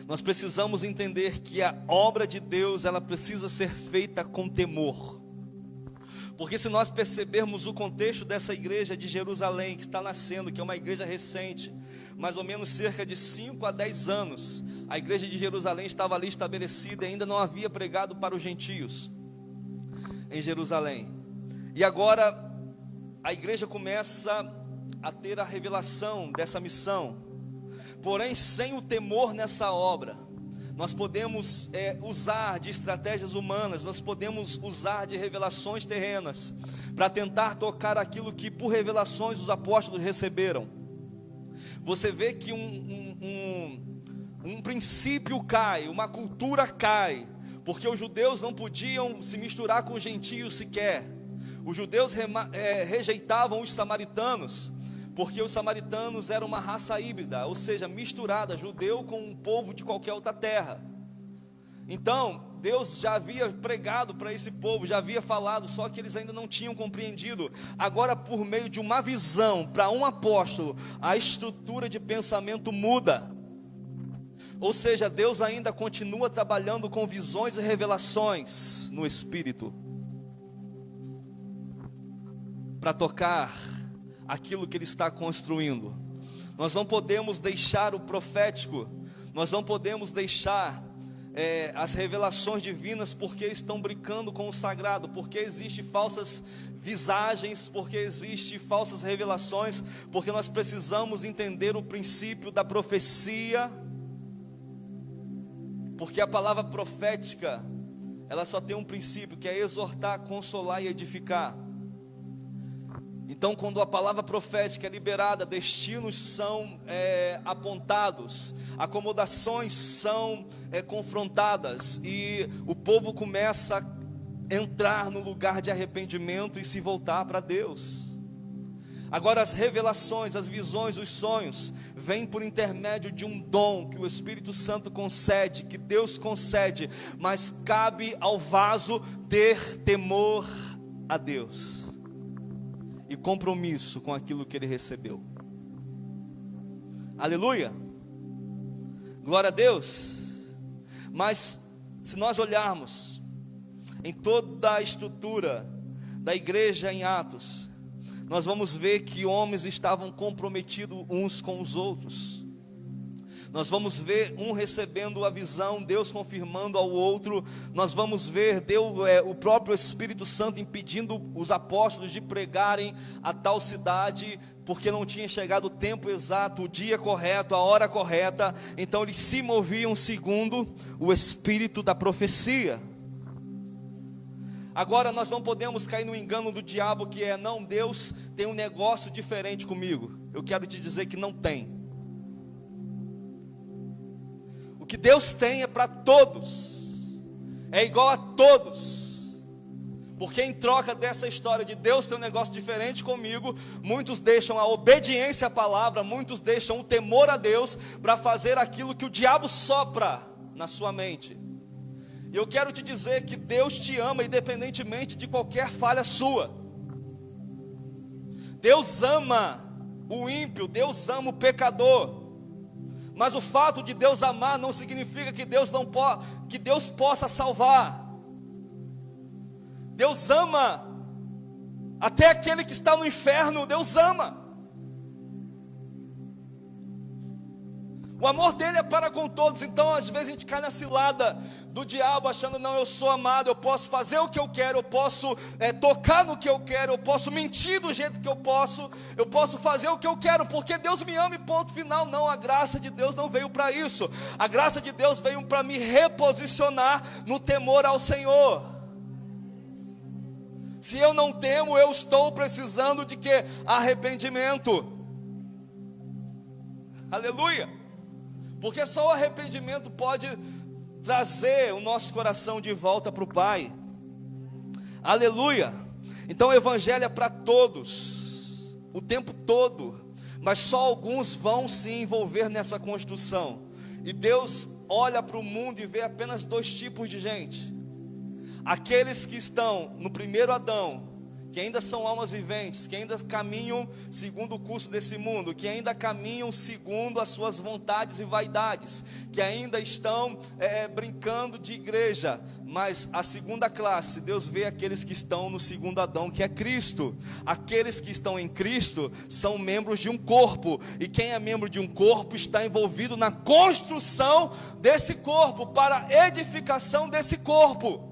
nós precisamos entender que a obra de Deus, ela precisa ser feita com temor. Porque se nós percebermos o contexto dessa igreja de Jerusalém, que está nascendo, que é uma igreja recente, mais ou menos cerca de 5 a 10 anos, a igreja de Jerusalém estava ali estabelecida e ainda não havia pregado para os gentios em Jerusalém. E agora a igreja começa a ter a revelação dessa missão, porém sem o temor nessa obra. Nós podemos usar de estratégias humanas, nós podemos usar de revelações terrenas, para tentar tocar aquilo que por revelações os apóstolos receberam. Você vê que um princípio cai, uma cultura cai, porque os judeus não podiam se misturar com os gentios sequer. Os judeus rejeitavam os samaritanos, porque os samaritanos eram uma raça híbrida, ou seja, misturada, judeu com um povo de qualquer outra terra. Então, Deus já havia pregado para esse povo, já havia falado, só que eles ainda não tinham compreendido. Agora, por meio de uma visão, para um apóstolo, a estrutura de pensamento muda. Ou seja, Deus ainda continua trabalhando com visões e revelações no Espírito, para tocar aquilo que Ele está construindo. Nós não podemos deixar o profético, nós não podemos deixar as revelações divinas, porque estão brincando com o sagrado, porque existem falsas visagens, porque existem falsas revelações, porque nós precisamos entender o princípio da profecia, porque a palavra profética, ela só tem um princípio, que é exortar, consolar e edificar. Então, quando a palavra profética é liberada, destinos são apontados, acomodações são confrontadas, e o povo começa a entrar no lugar de arrependimento e se voltar para Deus. Agora, as revelações, as visões, os sonhos, vêm por intermédio de um dom que o Espírito Santo concede, que Deus concede, mas cabe ao vaso ter temor a Deus e compromisso com aquilo que ele recebeu. Aleluia, glória a Deus. Mas se nós olharmos em toda a estrutura da igreja em Atos, nós vamos ver que homens estavam comprometidos uns com os outros. Nós vamos ver um recebendo a visão, Deus confirmando ao outro. Nós vamos ver o próprio Espírito Santo impedindo os apóstolos de pregarem a tal cidade, porque não tinha chegado o tempo exato, o dia correto, a hora correta. Então eles se moviam segundo o Espírito da profecia. Agora nós não podemos cair no engano do diabo, que é: não, Deus tem um negócio diferente comigo. Eu quero te dizer que não tem. O que Deus tem é para todos, é igual a todos. Porque em troca dessa história de Deus ter um negócio diferente comigo, muitos deixam a obediência à palavra, muitos deixam o temor a Deus para fazer aquilo que o diabo sopra na sua mente. E eu quero te dizer que Deus te ama independentemente de qualquer falha sua. Deus ama o ímpio, Deus ama o pecador. Mas o fato de Deus amar não significa que Deus possa salvar. Deus ama até aquele que está no inferno. Deus ama. O amor dele é para com todos. Então às vezes a gente cai na cilada do diabo, achando: não, eu sou amado, eu posso fazer o que eu quero, eu posso tocar no que eu quero, eu posso mentir do jeito que eu posso fazer o que eu quero, porque Deus me ama e ponto final. Não, a graça de Deus não veio para isso. A graça de Deus veio para me reposicionar no temor ao Senhor. Se eu não temo, eu estou precisando de quê? Arrependimento. Aleluia. Porque só o arrependimento pode trazer o nosso coração de volta para o Pai. Aleluia. Então o evangelho é para todos, o tempo todo, mas só alguns vão se envolver nessa construção. E Deus olha para o mundo e vê apenas dois tipos de gente: aqueles que estão no primeiro Adão, que ainda são almas viventes, que ainda caminham segundo o curso desse mundo, que ainda caminham segundo as suas vontades e vaidades, que ainda estão brincando de igreja. Mas a segunda classe, Deus vê aqueles que estão no segundo Adão, que é Cristo. Aqueles que estão em Cristo são membros de um corpo, e quem é membro de um corpo está envolvido na construção desse corpo, para a edificação desse corpo.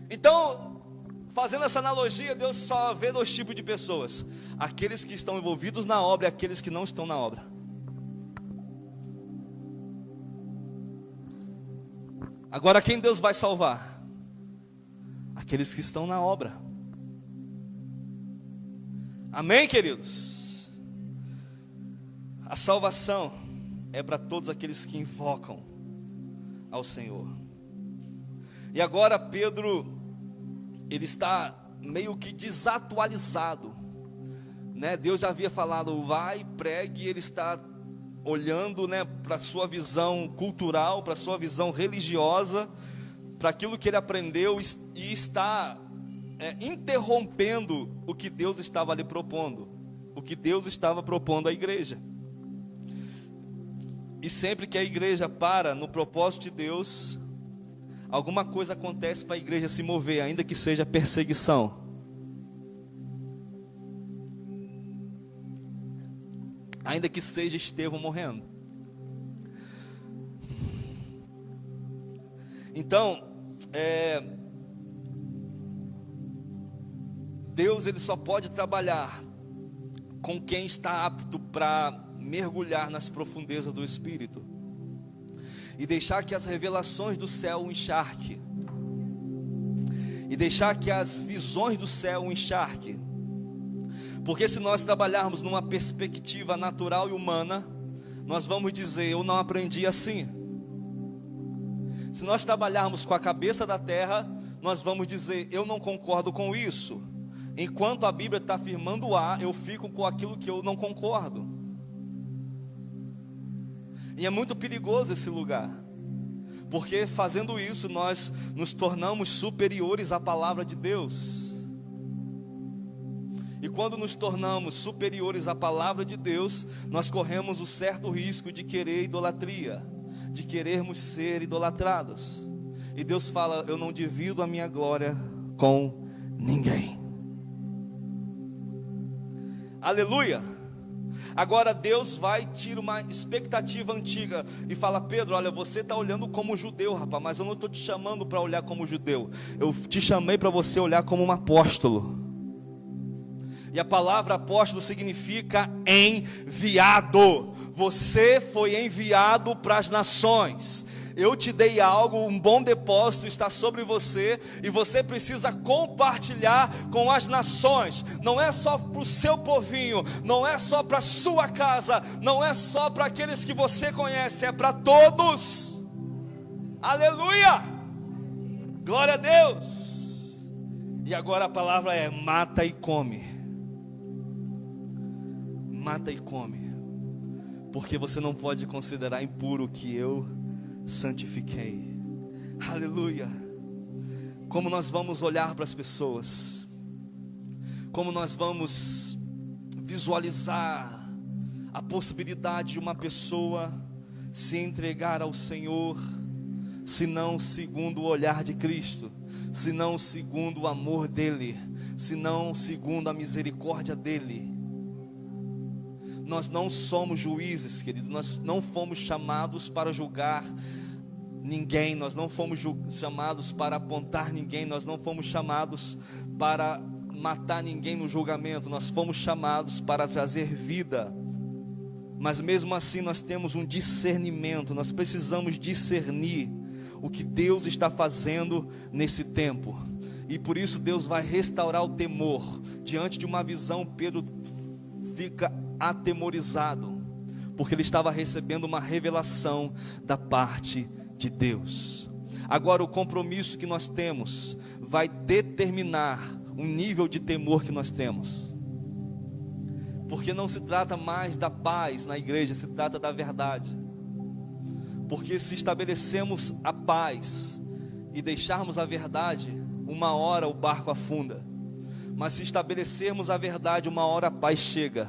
Então, fazendo essa analogia, Deus só vê dois tipos de pessoas: aqueles que estão envolvidos na obra e aqueles que não estão na obra. Agora, quem Deus vai salvar? Aqueles que estão na obra. Amém, queridos? A salvação é para todos aqueles que invocam ao Senhor. E agora Pedro, ele está meio que desatualizado, né? Deus já havia falado, vai, pregue, e ele está olhando, né, para a sua visão cultural, para a sua visão religiosa, para aquilo que ele aprendeu, e está interrompendo o que Deus estava lhe propondo, o que Deus estava propondo à igreja. E sempre que a igreja para no propósito de Deus, alguma coisa acontece para a igreja se mover, ainda que seja perseguição. Ainda que seja Estevão morrendo. Então, Deus, ele só pode trabalhar com quem está apto para mergulhar nas profundezas do Espírito e deixar que as revelações do céu o encharque, e deixar que as visões do céu o encharque. Porque se nós trabalharmos numa perspectiva natural e humana, nós vamos dizer, eu não aprendi assim. Se nós trabalharmos com a cabeça da terra, nós vamos dizer, eu não concordo com isso. Enquanto a Bíblia está afirmando A, eu fico com aquilo que eu não concordo. E é muito perigoso esse lugar, porque fazendo isso nós nos tornamos superiores à palavra de Deus. E quando nos tornamos superiores à palavra de Deus, nós corremos o certo risco de querer idolatria, de querermos ser idolatrados. E Deus fala, eu não divido a minha glória com ninguém. Aleluia. Agora Deus vai tirar uma expectativa antiga e fala, Pedro, olha, você está olhando como judeu, rapaz, mas eu não estou te chamando para olhar como judeu. Eu te chamei para você olhar como um apóstolo. E a palavra apóstolo significa enviado. Você foi enviado para as nações. Eu te dei algo, um bom depósito está sobre você, e você precisa compartilhar com as nações. Não é só para o seu povinho, não é só para a sua casa, não é só para aqueles que você conhece, é para todos. Aleluia! Glória a Deus! E agora a palavra é mata e come. Mata e come, porque você não pode considerar impuro o que eu santifiquei. Aleluia. Como nós vamos olhar para as pessoas, como nós vamos visualizar a possibilidade de uma pessoa se entregar ao Senhor, se não segundo o olhar de Cristo, se não segundo o amor dele, se não segundo a misericórdia dele. Nós não somos juízes, querido. Nós não fomos chamados para julgar ninguém. Nós não fomos chamados para apontar ninguém. Nós não fomos chamados para matar ninguém no julgamento. Nós fomos chamados para trazer vida. Mas mesmo assim nós temos um discernimento. Nós precisamos discernir o que Deus está fazendo nesse tempo. e por isso Deus vai restaurar o temor. Diante de uma visão, Pedro fica atemorizado, porque ele estava recebendo uma revelação da parte de Deus. Agora, o compromisso que nós temos vai determinar o nível de temor que nós temos, porque não se trata mais da paz na igreja, se trata da verdade. Porque se estabelecemos a paz e deixarmos a verdade, uma hora o barco afunda. Mas se estabelecermos a verdade, uma hora a paz chega.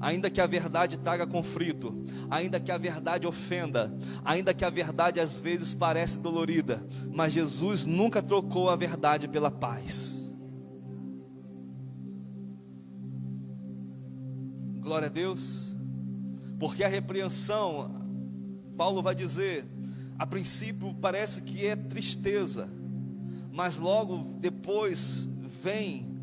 Ainda que a verdade traga conflito, ainda que a verdade ofenda, ainda que a verdade às vezes pareça dolorida, mas Jesus nunca trocou a verdade pela paz. Glória a Deus. Porque a repreensão, Paulo vai dizer, a princípio parece que é tristeza, mas logo depois vem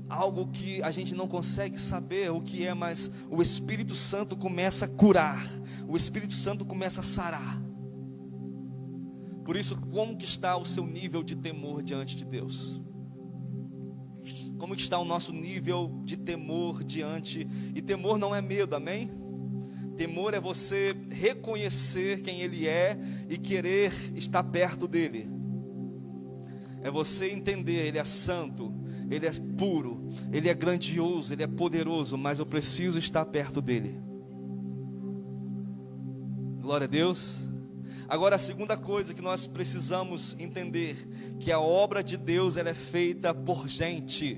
algo que a gente não consegue saber o que é, mas o Espírito Santo começa a curar, o Espírito Santo começa a sarar. Por isso, como que está o seu nível de temor diante de Deus? Como que está o nosso nível de temor diante? E temor não é medo, amém? Temor é você reconhecer quem Ele é e querer estar perto dEle. É você entender, Ele é santo, Ele é puro, Ele é grandioso, Ele é poderoso, mas eu preciso estar perto dEle. Glória a Deus. Agora, a segunda coisa que nós precisamos entender, que a obra de Deus, ela é feita por gente.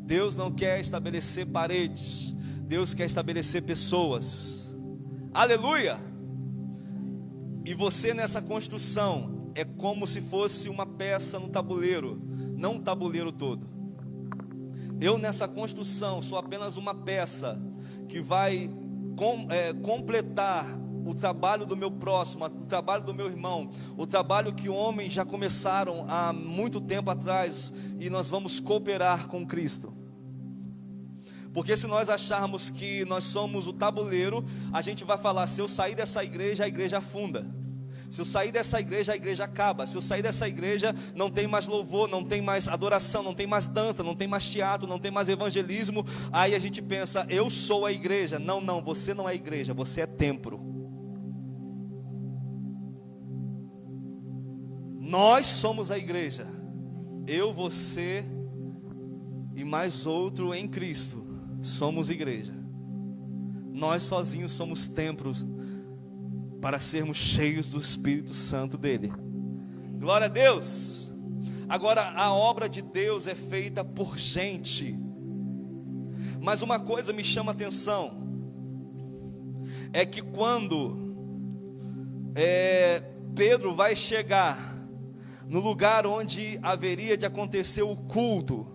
Deus não quer estabelecer paredes, Deus quer estabelecer pessoas. Aleluia! E você nessa construção é como se fosse uma peça no tabuleiro, não o tabuleiro todo. Eu nessa construção sou apenas uma peça que vai completar o trabalho do meu próximo, o trabalho do meu irmão, o trabalho que homens já começaram há muito tempo atrás, e nós vamos cooperar com Cristo. Porque se nós acharmos que nós somos o tabuleiro, a gente vai falar, se eu sair dessa igreja, a igreja afunda. Se eu sair dessa igreja, a igreja acaba. Se eu sair dessa igreja, não tem mais louvor, não tem mais adoração, não tem mais dança, não tem mais teatro, não tem mais evangelismo. Aí a gente pensa, eu sou a igreja. Não, você não é igreja, você é templo. Nós somos a igreja. Eu, você e mais outro em Cristo somos igreja. Nós sozinhos somos templos para sermos cheios do Espírito Santo dele. Glória a Deus. Agora, a obra de Deus é feita por gente. Mas uma coisa me chama a atenção, é que quando Pedro vai chegar no lugar onde haveria de acontecer o culto,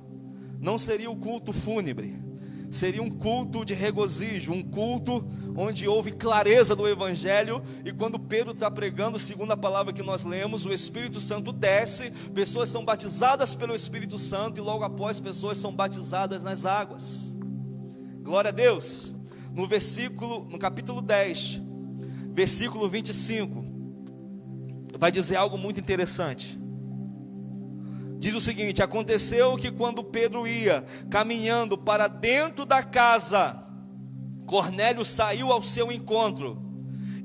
não seria o culto fúnebre, seria um culto de regozijo, um culto onde houve clareza do Evangelho. E quando Pedro está pregando, segundo a palavra que nós lemos, o Espírito Santo desce, pessoas são batizadas pelo Espírito Santo, e logo após pessoas são batizadas nas águas. Glória a Deus. No capítulo 10, versículo 25, vai dizer algo muito interessante. Diz o seguinte: aconteceu que quando Pedro ia caminhando para dentro da casa, Cornélio saiu ao seu encontro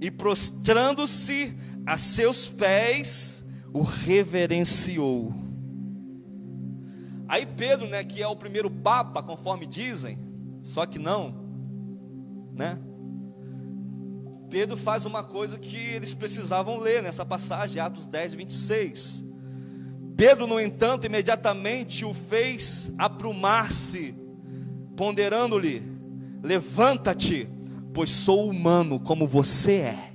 e, prostrando-se a seus pés, o reverenciou. Aí Pedro, que é o primeiro papa, conforme dizem, só que não, Pedro faz uma coisa que eles precisavam ler nessa passagem, Atos 10, 26. Pedro, no entanto, imediatamente o fez aprumar-se, ponderando-lhe: levanta-te, pois sou humano como você é.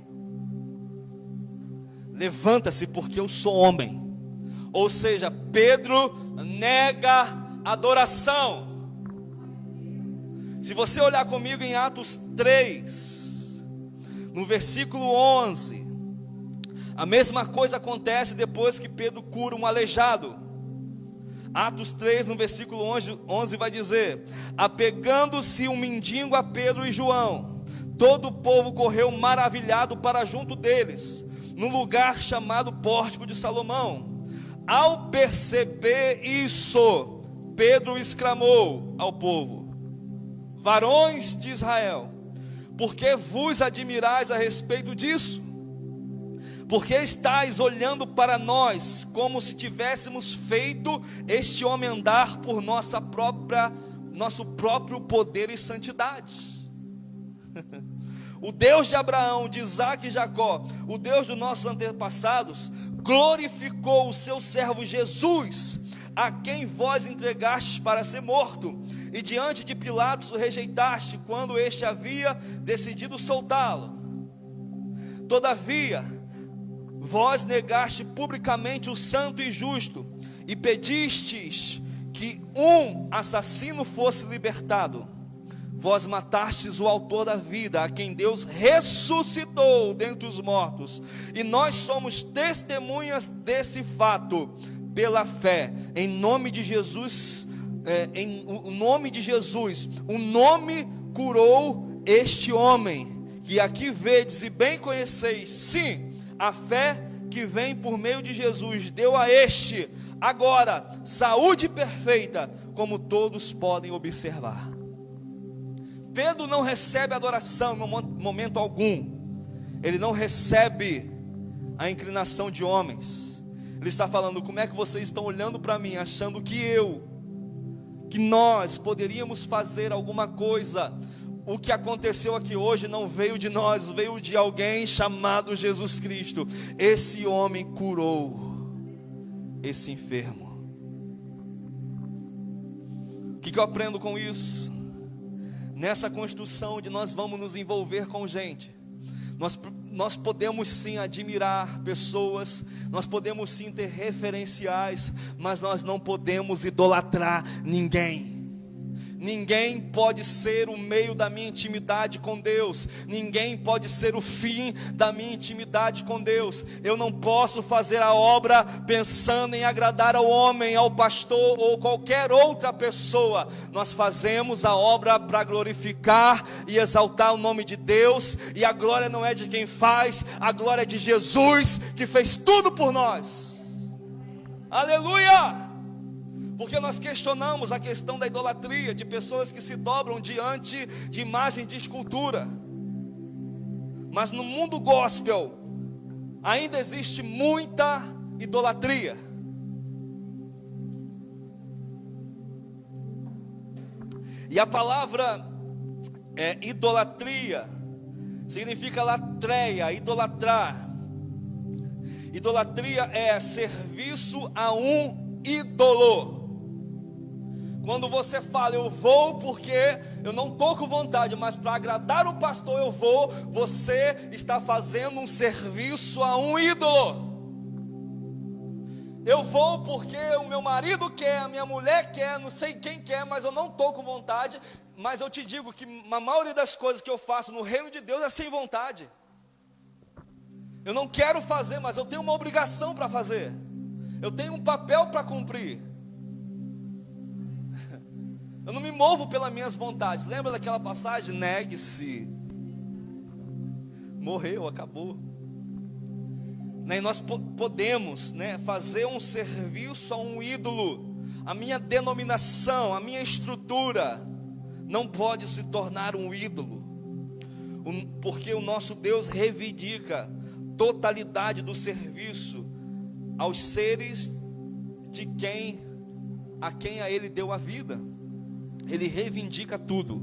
Levanta-se, porque eu sou homem. Ou seja, Pedro nega adoração. Se você olhar comigo em Atos 3, no versículo 11, a mesma coisa acontece depois que Pedro cura um aleijado. Atos 3, no versículo 11 vai dizer: apegando-se um mendigo a Pedro e João, todo o povo correu maravilhado para junto deles, no lugar chamado Pórtico de Salomão. Ao perceber isso, Pedro exclamou ao povo: varões de Israel, por que vos admirais a respeito disso? Porque estáis olhando para nós como se tivéssemos feito este homem andar por nosso próprio poder e santidade? O Deus de Abraão, de Isaque e Jacó, o Deus dos nossos antepassados, glorificou o seu servo Jesus, a quem vós entregastes para ser morto, e diante de Pilatos o rejeitaste, quando este havia decidido soltá-lo. Todavia, vós negaste publicamente o santo e justo, e pedistes que um assassino fosse libertado. Vós matastes o autor da vida, a quem Deus ressuscitou dentre os mortos, e nós somos testemunhas desse fato, pela fé, em nome de Jesus. O nome curou este homem, que aqui vedes e bem conheceis. Sim, a fé que vem por meio de Jesus deu a este agora saúde perfeita, como todos podem observar. Pedro não recebe adoração em momento algum. Ele não recebe a inclinação de homens. Ele está falando: como é que vocês estão olhando para mim, achando que nós poderíamos fazer alguma coisa? O que aconteceu aqui hoje não veio de nós, veio de alguém chamado Jesus Cristo. Esse homem curou esse enfermo. O que eu aprendo com isso? Nessa construção onde nós vamos nos envolver com gente, nós podemos sim admirar pessoas, nós podemos sim ter referenciais, mas nós não podemos idolatrar ninguém. Ninguém pode ser o meio da minha intimidade com Deus. Ninguém pode ser o fim da minha intimidade com Deus. Eu não posso fazer a obra pensando em agradar ao homem, ao pastor ou qualquer outra pessoa. Nós fazemos a obra para glorificar e exaltar o nome de Deus. E a glória não é de quem faz, a glória é de Jesus, que fez tudo por nós. Aleluia! Porque nós questionamos a questão da idolatria, de pessoas que se dobram diante de imagem de escultura. Mas no mundo gospel ainda existe muita idolatria. E a palavra idolatria significa latreia, idolatrar. Idolatria é serviço a um ídolo. Quando você fala: eu vou porque eu não estou com vontade, mas para agradar o pastor eu vou, você está fazendo um serviço a um ídolo. Eu vou porque o meu marido quer, a minha mulher quer, não sei quem quer, mas eu não estou com vontade. Mas eu te digo que a maioria das coisas que eu faço no reino de Deus é sem vontade. Eu não quero fazer, mas eu tenho uma obrigação para fazer. Eu tenho um papel para cumprir. Eu não me movo pelas minhas vontades. Lembra daquela passagem? Negue-se. Morreu, acabou. E nós podemos, fazer um serviço a um ídolo. A minha denominação, a minha estrutura não pode se tornar um ídolo, porque o nosso Deus reivindica totalidade do serviço aos seres a quem a Ele deu a vida. Ele reivindica tudo.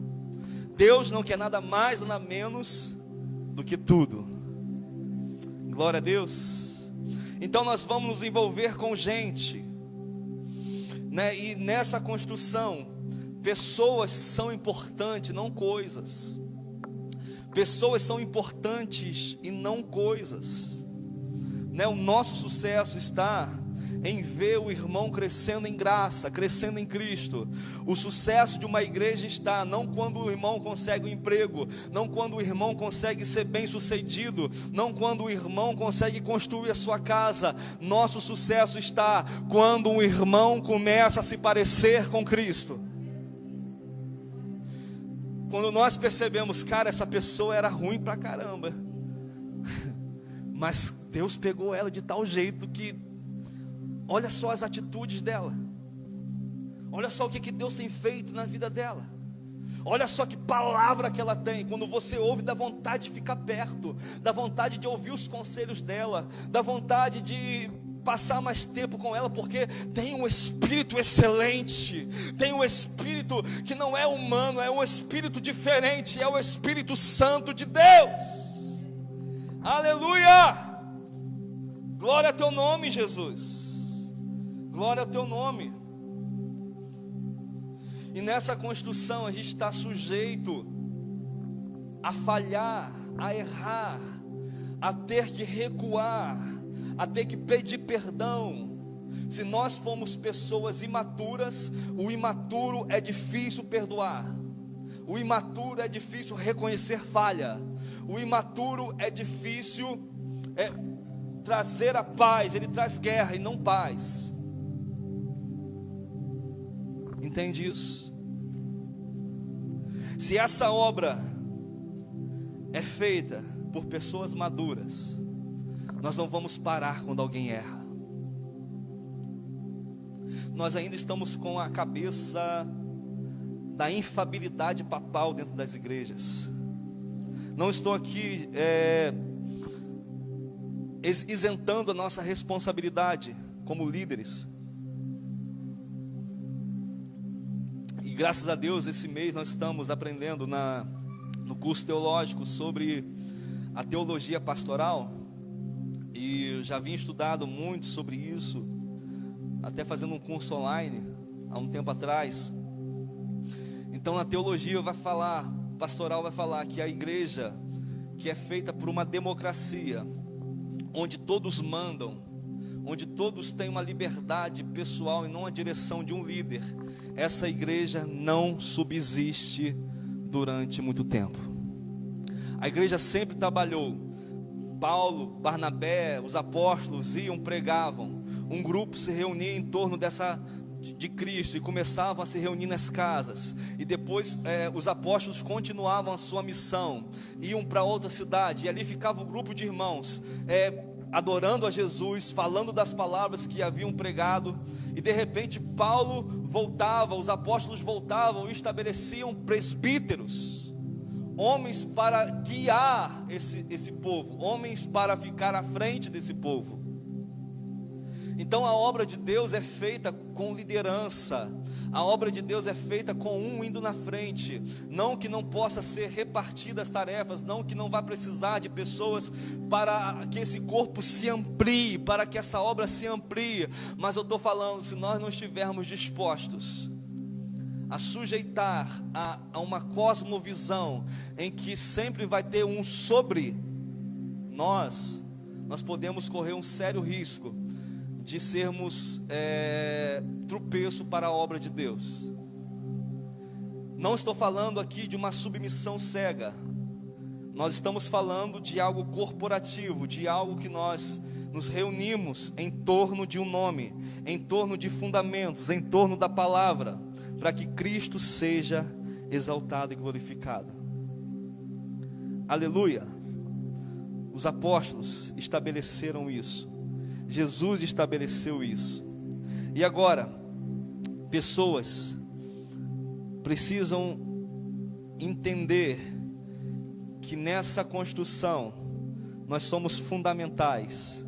Deus não quer nada mais, nada menos do que tudo. Glória a Deus. Então nós vamos nos envolver com gente, e nessa construção, pessoas são importantes, não coisas. Pessoas são importantes e não coisas. O nosso sucesso está em ver o irmão crescendo em graça, crescendo em Cristo. O sucesso de uma igreja está não quando o irmão consegue um emprego, não quando o irmão consegue ser bem sucedido, não quando o irmão consegue construir a sua casa. Nosso sucesso está quando um irmão começa a se parecer com Cristo. Quando nós percebemos: cara, essa pessoa era ruim pra caramba, mas Deus pegou ela de tal jeito que, Olha só as atitudes dela. Olha só o que Deus tem feito na vida dela. Olha só que palavra que ela tem. Quando você ouve, dá vontade de ficar perto, dá vontade de ouvir os conselhos dela, dá vontade de passar mais tempo com ela, porque tem um espírito excelente, tem um espírito que não é humano, é um espírito diferente, é o Espírito Santo de Deus. Aleluia! Glória ao teu nome, Jesus. Glória ao teu nome. E nessa construção a gente está sujeito a falhar, a errar, a ter que recuar, a ter que pedir perdão. Se nós formos pessoas imaturas, o imaturo é difícil perdoar, o imaturo é difícil reconhecer falha, o imaturo é difícil trazer a paz, ele traz guerra e não paz. Entende isso? Se essa obra é feita por pessoas maduras, nós não vamos parar quando alguém erra. Nós ainda estamos com a cabeça da infabilidade papal dentro das igrejas. Não estou aqui isentando a nossa responsabilidade como líderes. E graças a Deus, esse mês nós estamos aprendendo no curso teológico sobre a teologia pastoral. E eu já vim estudado muito sobre isso, até fazendo um curso online há um tempo atrás. Então a teologia pastoral vai falar que a igreja, que é feita por uma democracia, onde todos mandam, onde todos têm uma liberdade pessoal e não a direção de um líder, essa igreja não subsiste durante muito tempo. A igreja sempre trabalhou. Paulo, Barnabé, os apóstolos iam, pregavam, um grupo se reunia em torno de Cristo e começavam a se reunir nas casas, e depois os apóstolos continuavam a sua missão, iam para outra cidade, e ali ficava um grupo de irmãos, adorando a Jesus, falando das palavras que haviam pregado, e de repente Paulo voltava, os apóstolos voltavam e estabeleciam presbíteros, homens para guiar esse povo, homens para ficar à frente desse povo. Então a obra de Deus é feita com liderança, a obra de Deus é feita com um indo na frente, não que não possa ser repartidas as tarefas, não que não vá precisar de pessoas para que esse corpo se amplie, para que essa obra se amplie, mas eu estou falando, se nós não estivermos dispostos a sujeitar a uma cosmovisão em que sempre vai ter um sobre nós podemos correr um sério risco de sermos tropeço para a obra de Deus. Não estou falando aqui de uma submissão cega, nós estamos falando de algo corporativo, de algo que nós nos reunimos em torno de um nome, em torno de fundamentos, em torno da palavra, para que Cristo seja exaltado e glorificado. Aleluia. Os apóstolos estabeleceram isso, Jesus estabeleceu isso. E agora, pessoas precisam entender que nessa construção nós somos fundamentais.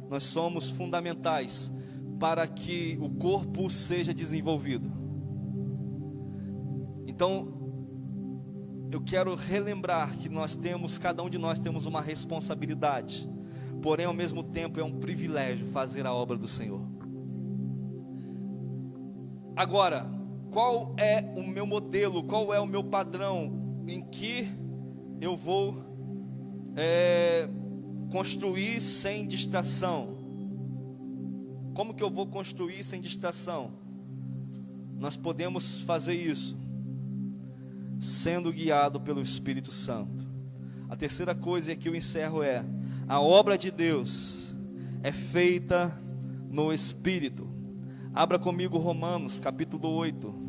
Nós somos fundamentais para que o corpo seja desenvolvido. Então, eu quero relembrar que cada um de nós temos uma responsabilidade, porém ao mesmo tempo é um privilégio fazer a obra do Senhor. Agora, qual é o meu modelo, qual é o meu padrão em que eu vou construir sem distração? Como que eu vou construir sem distração? Nós podemos fazer isso sendo guiado pelo Espírito Santo. A terceira coisa que eu encerro a obra de Deus é feita no Espírito. Abra comigo Romanos capítulo 8.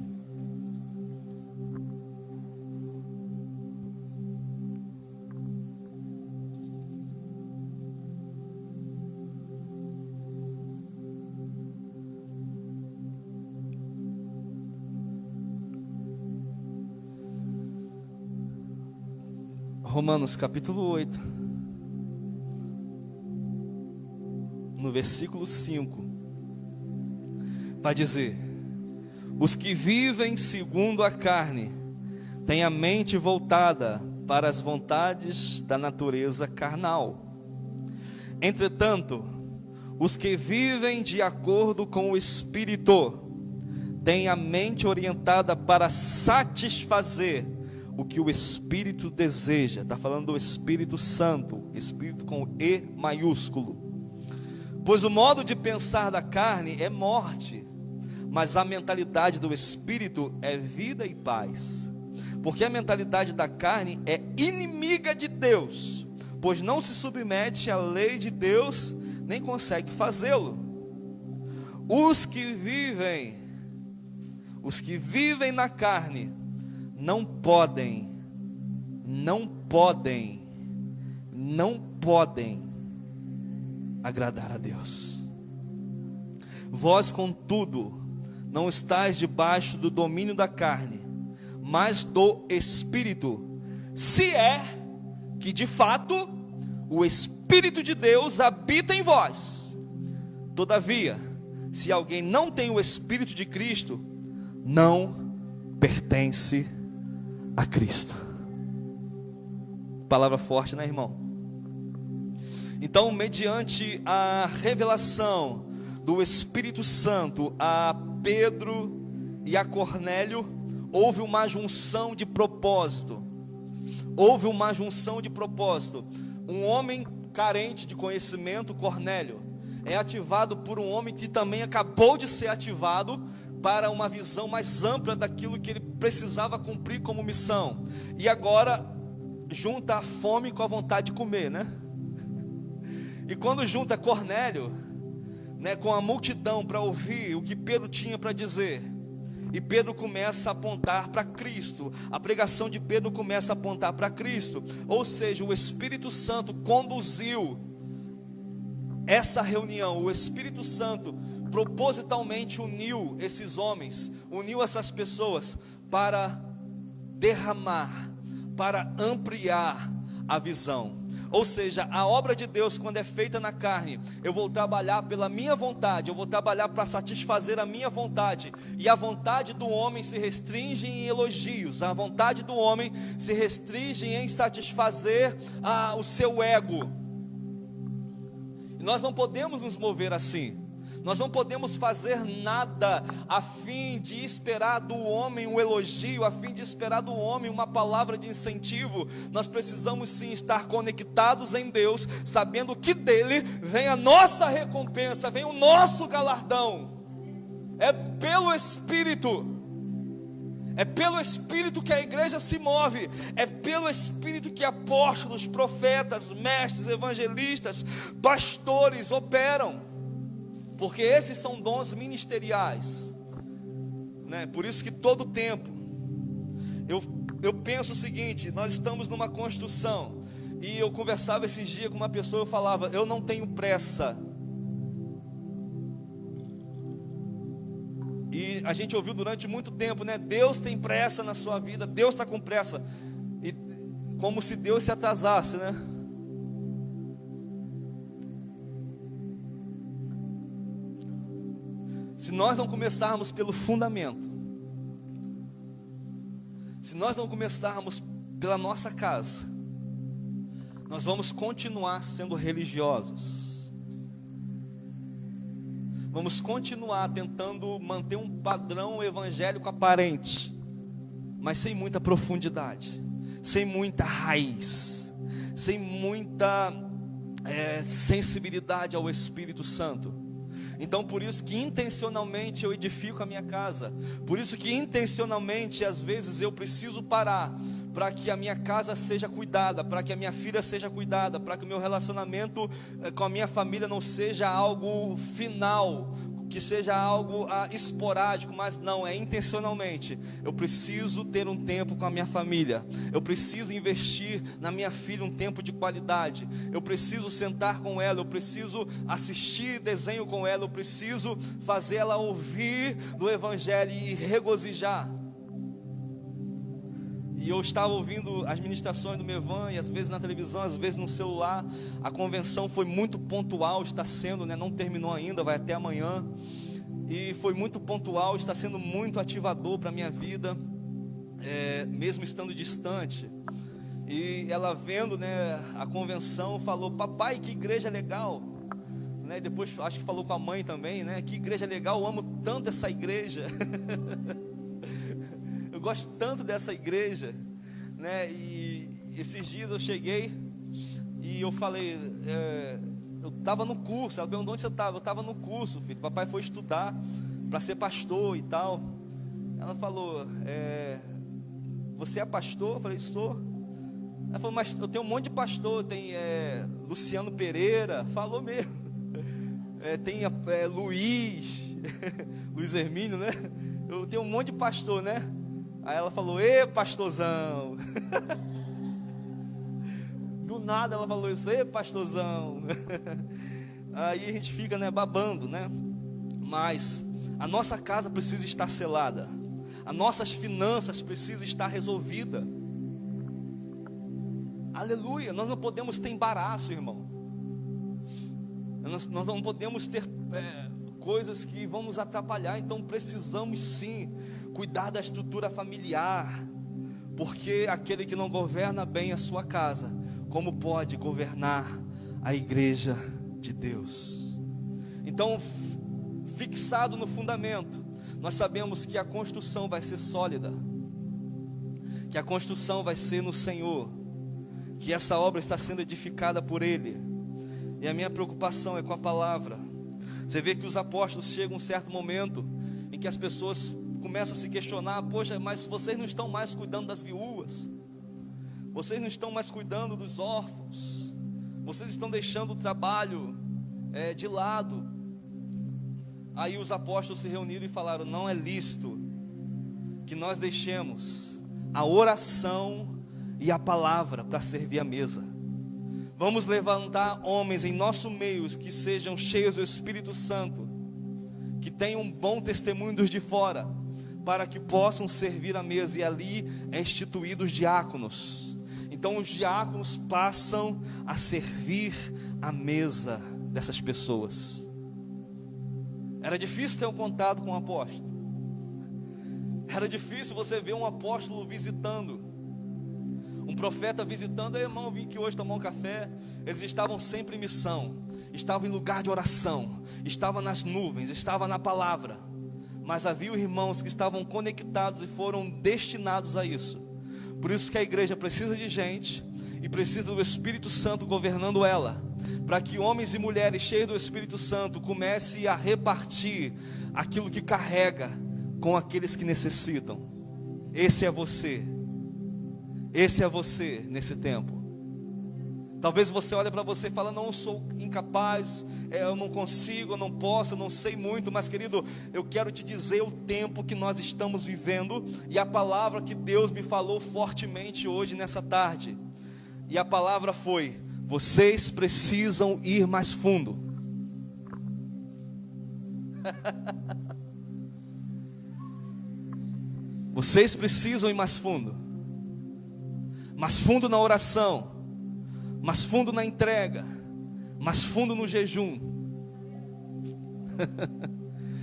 Romanos capítulo 8, no versículo 5, vai dizer: os que vivem segundo a carne têm a mente voltada para as vontades da natureza carnal. Entretanto, os que vivem de acordo com o Espírito têm a mente orientada para satisfazer o que o Espírito deseja. Está falando do Espírito Santo, Espírito com E maiúsculo. Pois o modo de pensar da carne é morte, mas a mentalidade do Espírito é vida e paz. Porque a mentalidade da carne é inimiga de Deus, pois não se submete à lei de Deus, nem consegue fazê-lo. Os que vivem na carne não podem agradar a Deus. Vós, contudo, não estáis debaixo do domínio da carne, mas do Espírito, se é que de fato o Espírito de Deus habita em vós. Todavia, se alguém não tem o Espírito de Cristo, não pertence a Cristo. Palavra forte, né, irmão? Então, mediante a revelação do Espírito Santo a Pedro e a Cornélio, houve uma junção de propósito. Um homem carente de conhecimento, Cornélio, é ativado por um homem que também acabou de ser ativado para uma visão mais ampla daquilo que ele precisava cumprir como missão. E agora junta a fome com a vontade de comer, né? E quando junta Cornélio, né, com a multidão para ouvir o que Pedro tinha para dizer, e Pedro começa a apontar para Cristo, a pregação de Pedro começa a apontar para Cristo, ou seja, o Espírito Santo conduziu essa reunião. O Espírito Santo propositalmente uniu esses homens, uniu essas pessoas para derramar, para ampliar a visão. Ou seja, a obra de Deus, quando é feita na carne, eu vou trabalhar pela minha vontade, eu vou trabalhar para satisfazer a minha vontade, e a vontade do homem se restringe em elogios, a vontade do homem se restringe em satisfazer o seu ego. E nós não podemos nos mover assim. Nós não podemos fazer nada a fim de esperar do homem um elogio, a fim de esperar do homem uma palavra de incentivo. Nós precisamos sim estar conectados em Deus, sabendo que dele vem a nossa recompensa, vem o nosso galardão. É pelo Espírito que a igreja se move, é pelo Espírito que apóstolos, profetas, mestres, evangelistas, pastores operam. Porque esses são dons ministeriais, né? Por isso que todo tempo eu penso o seguinte: nós estamos numa construção, e eu conversava esses dias com uma pessoa, eu falava: eu não tenho pressa. E a gente ouviu durante muito tempo, né? Deus tem pressa na sua vida, Deus está com pressa, e como se Deus se atrasasse, né? Se nós não começarmos pelo fundamento, se nós não começarmos pela nossa casa, nós vamos continuar sendo religiosos, vamos continuar tentando manter um padrão evangélico aparente, mas sem muita profundidade, sem muita raiz, sem muita sensibilidade ao Espírito Santo. Então por isso que intencionalmente eu edifico a minha casa, por isso que intencionalmente às vezes eu preciso parar, para que a minha casa seja cuidada, para que a minha filha seja cuidada, para que o meu relacionamento com a minha família não seja algo final, que seja algo esporádico, mas não, é intencionalmente. Eu preciso ter um tempo com a minha família, eu preciso investir na minha filha um tempo de qualidade, eu preciso sentar com ela, eu preciso assistir desenho com ela, eu preciso fazer ela ouvir do Evangelho e regozijar. E eu estava ouvindo as ministrações do Mevan, e às vezes na televisão, às vezes no celular. A convenção foi muito pontual, está sendo, né? Não terminou ainda, vai até amanhã. E foi muito pontual, está sendo muito ativador para a minha vida, mesmo estando distante. E ela vendo, né, a convenção, falou: papai, que igreja legal, né? Depois acho que falou com a mãe também, né? Que igreja legal, eu amo tanto essa igreja. Eu gosto tanto dessa igreja, né? E esses dias eu cheguei e eu falei, eu estava no curso. Ela perguntou: onde você estava? Eu estava no curso, filho. Papai foi estudar para ser pastor e tal. Ela falou: você é pastor? Eu falei: sou. Ela falou: mas eu tenho um monte de pastor. Tem Luciano Pereira, falou mesmo. Tem Luiz Hermínio, né? Eu tenho um monte de pastor, né? Aí ela falou: ê, pastorzão. Do nada ela falou isso: ê, pastorzão. Aí a gente fica, né, babando, né? Mas a nossa casa precisa estar selada, as nossas finanças precisam estar resolvidas. Aleluia. Nós não podemos ter embaraço, irmão. Nós não podemos ter coisas que vão nos atrapalhar. Então precisamos sim cuidar da estrutura familiar, porque aquele que não governa bem a sua casa, como pode governar a igreja de Deus? Então, fixado no fundamento, nós sabemos que a construção vai ser sólida, que a construção vai ser no Senhor, que essa obra está sendo edificada por Ele. E a minha preocupação é com a palavra. Você vê que os apóstolos chegam a um certo momento em que as pessoas começam a se questionar: poxa, mas vocês não estão mais cuidando das viúvas, vocês não estão mais cuidando dos órfãos, vocês estão deixando o trabalho de lado. Aí os apóstolos se reuniram e falaram: não é lícito que nós deixemos a oração e a palavra para servir a mesa. Vamos levantar homens em nosso meio que sejam cheios do Espírito Santo, que tenham um bom testemunho dos de fora, para que possam servir a mesa. E ali é instituído os diáconos. Então os diáconos passam a servir a mesa dessas pessoas. Era difícil ter um contato com um apóstolo. Era difícil você ver um apóstolo visitando, um profeta visitando. Irmão, vim aqui hoje tomar um café. Eles estavam sempre em missão, estavam em lugar de oração, estavam nas nuvens, estavam na palavra. Mas havia irmãos que estavam conectados e foram destinados a isso. Por isso que a igreja precisa de gente e precisa do Espírito Santo governando ela, para que homens e mulheres cheios do Espírito Santo comecem a repartir aquilo que carrega com aqueles que necessitam. Esse é você nesse tempo. Talvez você olhe para você e fale: não, eu sou incapaz, eu não consigo, eu não posso, eu não sei muito. Mas querido, eu quero te dizer o tempo que nós estamos vivendo e a palavra que Deus me falou fortemente hoje nessa tarde. E a palavra foi: vocês precisam ir mais fundo. Vocês precisam ir mais fundo. Mais fundo na oração, mais fundo na entrega, mais fundo no jejum,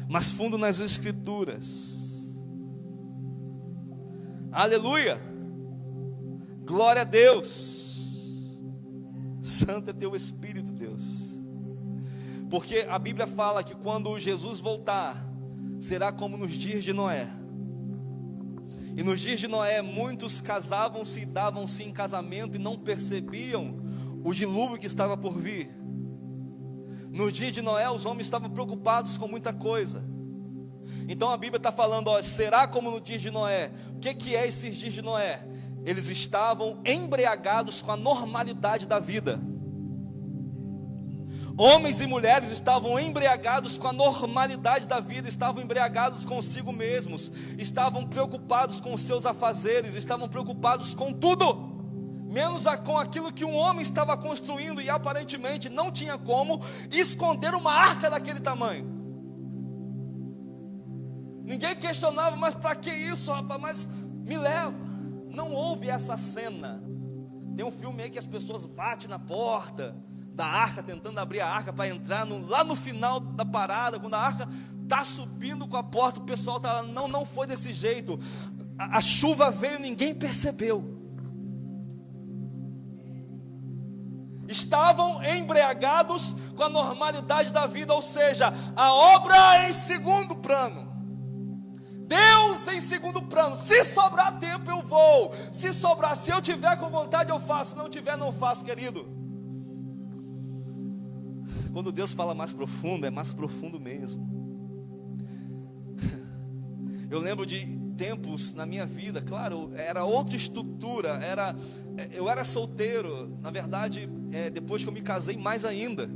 mais fundo nas escrituras. Aleluia, glória a Deus. Santo é teu Espírito, Deus. Porque a Bíblia fala que quando Jesus voltar, será como nos dias de Noé. E nos dias de Noé, muitos casavam-se e davam-se em casamento e não percebiam o dilúvio que estava por vir. No dia de Noé, os homens estavam preocupados com muita coisa. Então a Bíblia está falando: será como no dia de Noé? O que é esses dias de Noé? Eles estavam embriagados com a normalidade da vida. Homens e mulheres estavam embriagados com a normalidade da vida, estavam embriagados consigo mesmos, estavam preocupados com os seus afazeres, estavam preocupados com tudo, menos com aquilo que um homem estava construindo, e aparentemente não tinha como esconder uma arca daquele tamanho. Ninguém questionava: mas para que isso, rapaz? Mas me leva. Não houve essa cena. Tem um filme aí que as pessoas batem na porta da arca, tentando abrir a arca para entrar lá no final da parada, quando a arca está subindo com a porta, o pessoal está lá. Não foi desse jeito. A chuva veio e ninguém percebeu. Estavam embriagados com a normalidade da vida, ou seja, a obra em segundo plano, Deus em segundo plano. Se sobrar tempo eu vou, se sobrar, se eu tiver com vontade eu faço, não tiver não faço, querido. Quando Deus fala mais profundo, é mais profundo mesmo. Eu lembro de tempos na minha vida, claro, era outra estrutura, eu era solteiro, na verdade, depois que eu me casei mais ainda,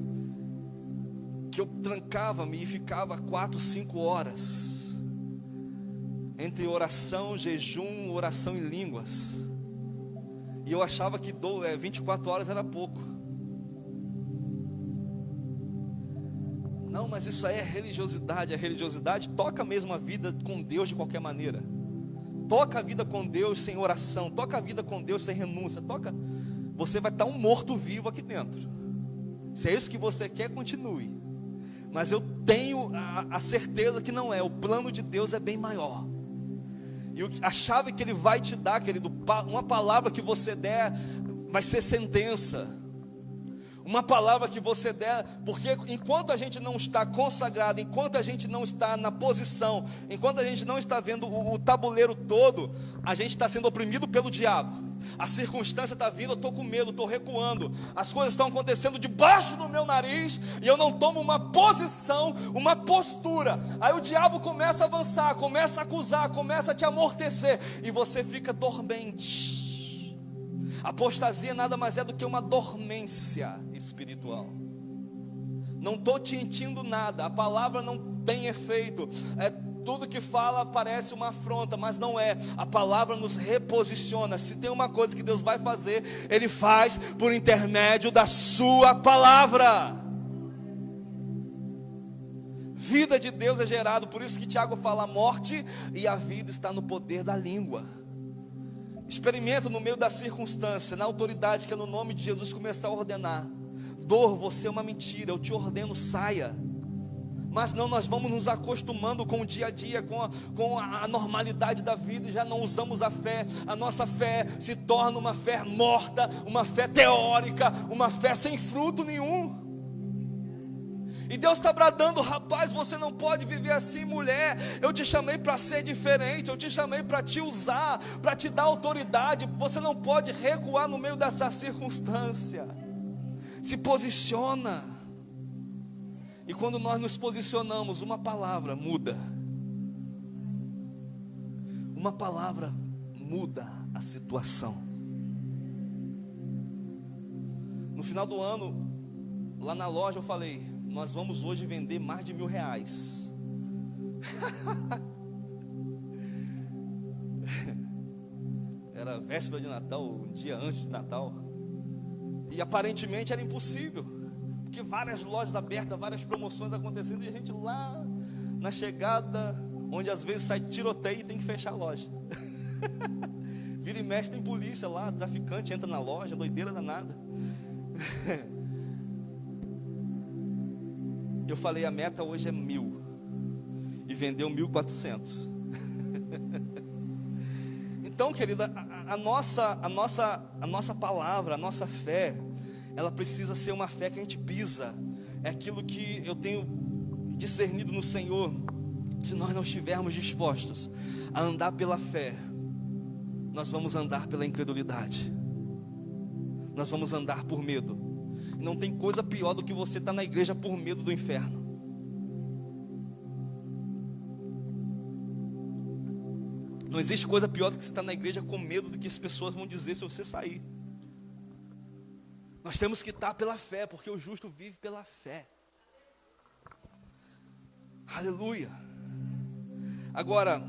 que eu trancava-me e ficava 4, 5 horas, entre oração, jejum, oração em línguas, e eu achava que 24 horas era pouco. Não, mas isso aí é religiosidade. A religiosidade toca mesmo a vida com Deus de qualquer maneira. Toca a vida com Deus sem oração. Toca a vida com Deus sem renúncia. Você vai estar um morto-vivo aqui dentro. Se é isso que você quer, continue. Mas eu tenho a certeza que não é. O plano de Deus é bem maior. E a chave que Ele vai te dar, querido, uma palavra que você der, vai ser sentença. Uma palavra que você der, porque enquanto a gente não está consagrado, enquanto a gente não está na posição, enquanto a gente não está vendo o tabuleiro todo, a gente está sendo oprimido pelo diabo. A circunstância está vindo, eu estou com medo, estou recuando, as coisas estão acontecendo debaixo do meu nariz, e eu não tomo uma posição, uma postura. Aí o diabo começa a avançar, começa a acusar, começa a te amortecer, e você fica dormente. Apostasia nada mais é do que uma dormência espiritual. Não estou te mentindo nada, a palavra não tem efeito, tudo que fala parece uma afronta, mas não é. A palavra nos reposiciona. Se tem uma coisa que Deus vai fazer, Ele faz por intermédio da sua palavra. Vida de Deus é gerado, por isso que Tiago fala: a morte e a vida está no poder da língua. Experimenta no meio da circunstância, na autoridade que é no nome de Jesus, começar a ordenar. Dor, você é uma mentira, eu te ordeno, saia. Mas não, nós vamos nos acostumando com o dia a dia, com a normalidade da vida, e já não usamos a fé. A nossa fé se torna uma fé morta, uma fé teórica, uma fé sem fruto nenhum. E Deus está bradando: rapaz, você não pode viver assim, mulher. Eu te chamei para ser diferente, eu te chamei para te usar, para te dar autoridade. Você não pode recuar no meio dessa circunstância. Se posiciona. E quando nós nos posicionamos, uma palavra muda. Uma palavra muda a situação. No final do ano, lá na loja eu falei: nós vamos hoje vender mais de R$1.000. Era véspera de Natal, um dia antes de Natal. E aparentemente era impossível, porque várias lojas abertas, várias promoções acontecendo, e a gente lá na chegada, onde às vezes sai tiroteio e tem que fechar a loja. Vira e mexe, tem polícia lá, traficante entra na loja, doideira danada. Eu falei: a meta hoje é 1.000, e vendeu 1.400. Então, querida, a nossa palavra, a nossa fé, ela precisa ser uma fé que a gente pisa. É aquilo que eu tenho discernido no Senhor. Se nós não estivermos dispostos a andar pela fé, nós vamos andar pela incredulidade, nós vamos andar por medo. Não tem coisa pior do que você estar na igreja por medo do inferno. Não existe coisa pior do que você estar na igreja com medo do que as pessoas vão dizer se você sair. Nós temos que estar pela fé, porque o justo vive pela fé. Aleluia. Agora,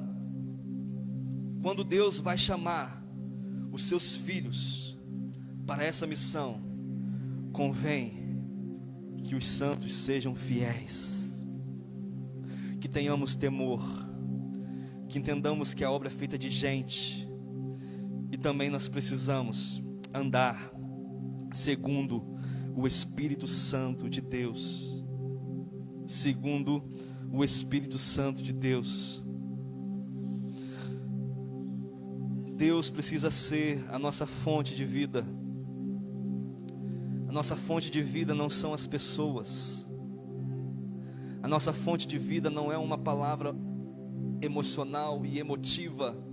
quando Deus vai chamar os seus filhos para essa missão, convém que os santos sejam fiéis, que tenhamos temor, que entendamos que a obra é feita de gente, e também nós precisamos andar segundo o Espírito Santo de Deus. Segundo o Espírito Santo de Deus. Deus precisa ser a nossa fonte de vida. A nossa fonte de vida não são as pessoas. A nossa fonte de vida não é uma palavra emocional e emotiva.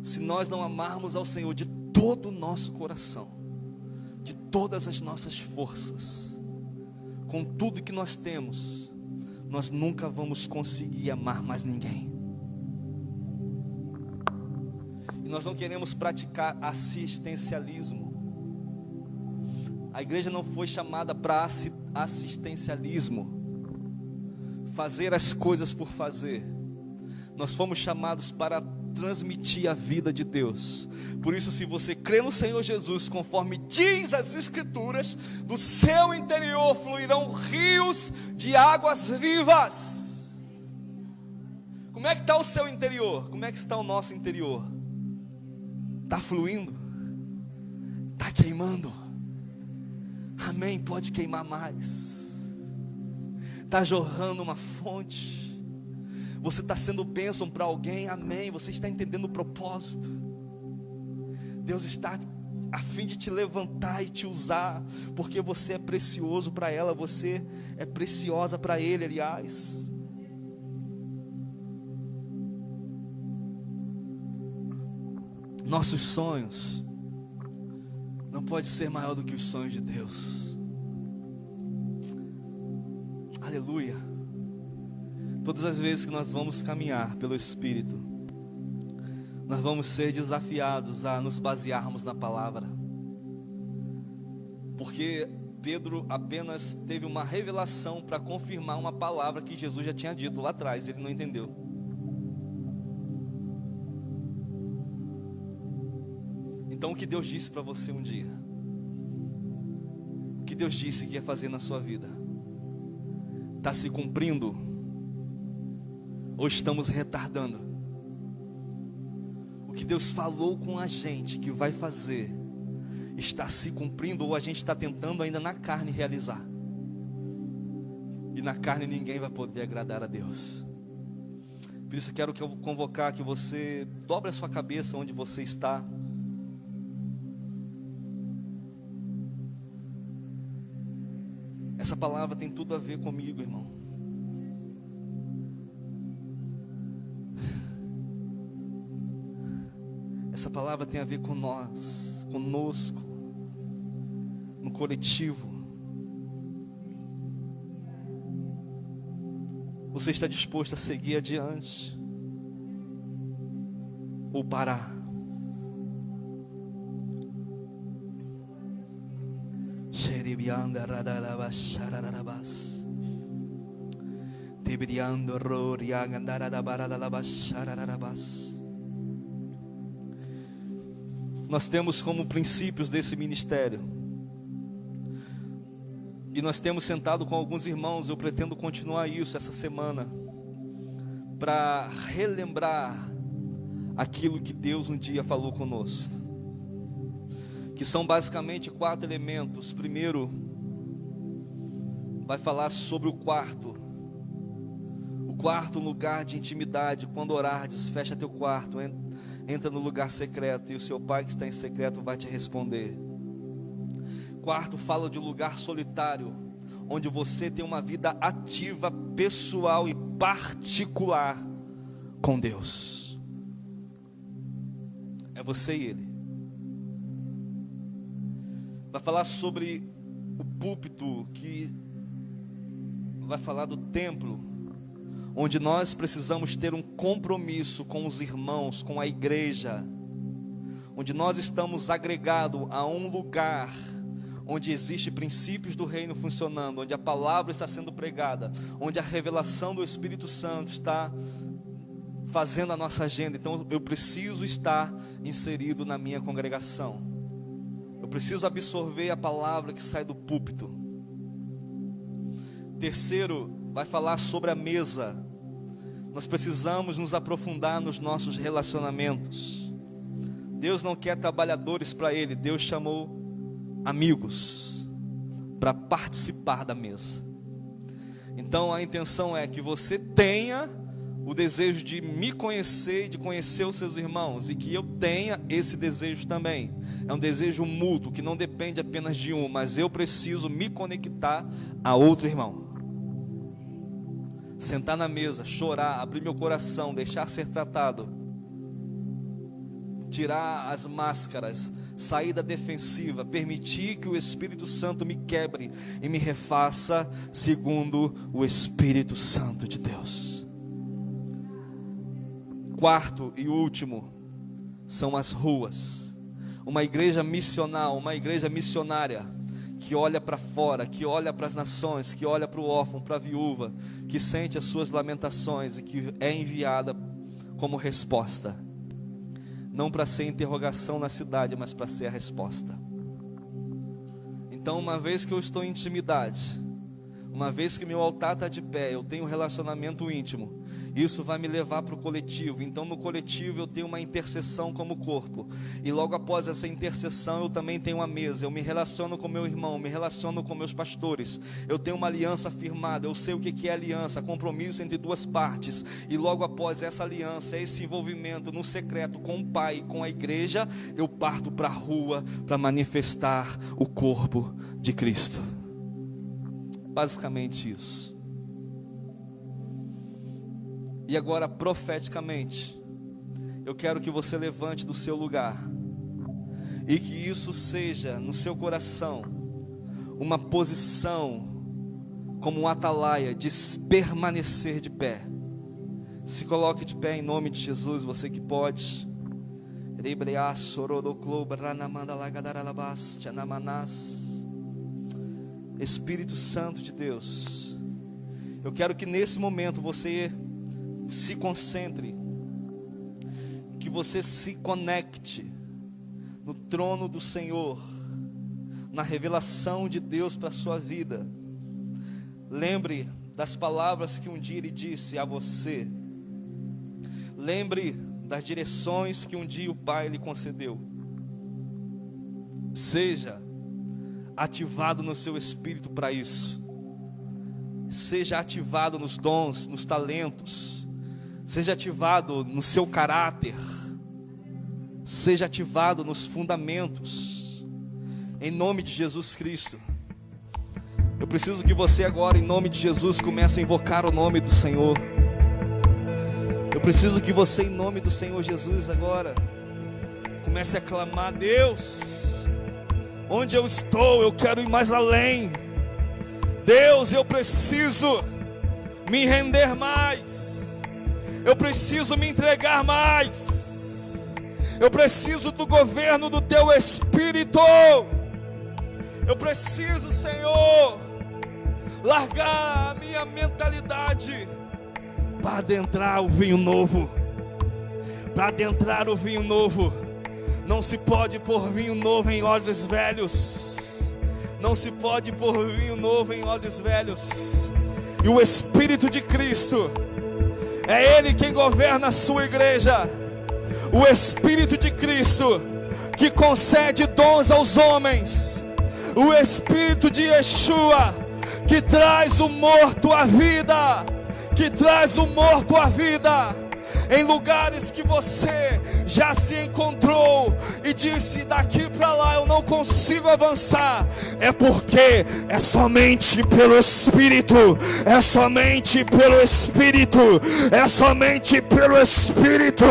Se nós não amarmos ao Senhor de todo o nosso coração, de todas as nossas forças, com tudo que nós temos, nós nunca vamos conseguir amar mais ninguém. E nós não queremos praticar assistencialismo. A igreja não foi chamada para assistencialismo, fazer as coisas por fazer. Nós fomos chamados para transmitir a vida de Deus. Por isso, se você crê no Senhor Jesus, conforme diz as Escrituras, do seu interior fluirão rios de águas vivas. Como é que está o seu interior? Como é que está o nosso interior? Está fluindo? Está queimando? Amém, pode queimar mais. Está jorrando uma fonte. Você está sendo bênção para alguém, amém. Você está entendendo o propósito. Deus está a fim de te levantar e te usar, porque você é precioso para ela, você é preciosa para Ele, aliás. Nossos sonhos não podem ser maior do que os sonhos de Deus. Aleluia. Todas as vezes que nós vamos caminhar pelo Espírito, nós vamos ser desafiados a nos basearmos na palavra. Porque Pedro apenas teve uma revelação para confirmar uma palavra que Jesus já tinha dito lá atrás, ele não entendeu. Então o que Deus disse para você um dia, o que Deus disse que ia fazer na sua vida, está se cumprindo? Ou estamos retardando? O que Deus falou com a gente que vai fazer, está se cumprindo, ou a gente está tentando ainda na carne realizar? E na carne ninguém vai poder agradar a Deus. Por isso quero convocar que você dobre a sua cabeça onde você está. Essa palavra tem tudo a ver comigo, irmão. Essa palavra tem a ver com nós, conosco, no coletivo. Você está disposto a seguir adiante ou parar? Nós temos como princípios desse ministério, e nós temos sentado com alguns irmãos. Eu pretendo continuar isso essa semana, para relembrar aquilo que Deus um dia falou conosco, que são basicamente 4 elementos. Primeiro, vai falar sobre o quarto lugar de intimidade. Quando orardes, fecha teu quarto, entra no lugar secreto, e o seu Pai que está em secreto vai te responder. Quarto, fala de um lugar solitário, onde você tem uma vida ativa, pessoal e particular com Deus. É você e Ele. Vai falar sobre o púlpito, que vai falar do templo, onde nós precisamos ter um compromisso com os irmãos, com a igreja, onde nós estamos agregados a um lugar onde existem princípios do reino funcionando, onde a palavra está sendo pregada, onde a revelação do Espírito Santo está fazendo a nossa agenda. Então eu preciso estar inserido na minha congregação, eu preciso absorver a palavra que sai do púlpito. Terceiro, vai falar sobre a mesa. Nós precisamos nos aprofundar nos nossos relacionamentos. Deus não quer trabalhadores para Ele. Deus chamou amigos para participar da mesa. Então a intenção é que você tenha o desejo de me conhecer e de conhecer os seus irmãos, e que eu tenha esse desejo também. É um desejo mútuo, que não depende apenas de um, mas eu preciso me conectar a outro irmão. Sentar na mesa, chorar, abrir meu coração, deixar ser tratado, tirar as máscaras, sair da defensiva, permitir que o Espírito Santo me quebre e me refaça segundo o Espírito Santo de Deus. Quarto e último são as ruas. Uma igreja missional, uma igreja missionária, que olha para fora, que olha para as nações, que olha para o órfão, para a viúva, que sente as suas lamentações e que é enviada como resposta. Não para ser interrogação na cidade, mas para ser a resposta. Então, uma vez que eu estou em intimidade, uma vez que meu altar está de pé, eu tenho um relacionamento íntimo, isso vai me levar para o coletivo. Então no coletivo eu tenho uma intercessão como corpo, e logo após essa intercessão eu também tenho uma mesa. Eu me relaciono com meu irmão, me relaciono com meus pastores, eu tenho uma aliança firmada, eu sei o que é aliança, compromisso entre duas partes. E logo após essa aliança, esse envolvimento no secreto com o Pai e com a igreja, eu parto para a rua para manifestar o corpo de Cristo. Basicamente isso. E agora, profeticamente, eu quero que você levante do seu lugar, e que isso seja no seu coração uma posição como um atalaia de permanecer de pé. Se coloque de pé em nome de Jesus, você que pode. Espírito Santo de Deus, eu quero que nesse momento você se concentre, que você se conecte no trono do Senhor, na revelação de Deus para a sua vida. Lembre das palavras que um dia Ele disse a você. Lembre das direções que um dia o Pai lhe concedeu. Seja ativado no seu espírito para isso. Seja ativado nos dons, nos talentos. Seja ativado no seu caráter. Seja ativado nos fundamentos. Em nome de Jesus Cristo. Eu preciso que você agora, em nome de Jesus, comece a invocar o nome do Senhor. Eu preciso que você, em nome do Senhor Jesus, agora comece a clamar: Deus, onde eu estou, eu quero ir mais além. Deus, eu preciso me render mais. Eu preciso me entregar mais. Eu preciso do governo do Teu Espírito. Eu preciso, Senhor, largar a minha mentalidade para adentrar o vinho novo. Para adentrar o vinho novo. Não se pode pôr vinho novo em odres velhos. Não se pode pôr vinho novo em odres velhos. E o Espírito de Cristo, é Ele quem governa a sua igreja. O Espírito de Cristo que concede dons aos homens. O Espírito de Yeshua que traz o morto à vida. Que traz o morto à vida. Em lugares que você já se encontrou e disse: daqui para lá eu não consigo avançar. É porque é somente pelo Espírito. É somente pelo Espírito. É somente pelo Espírito.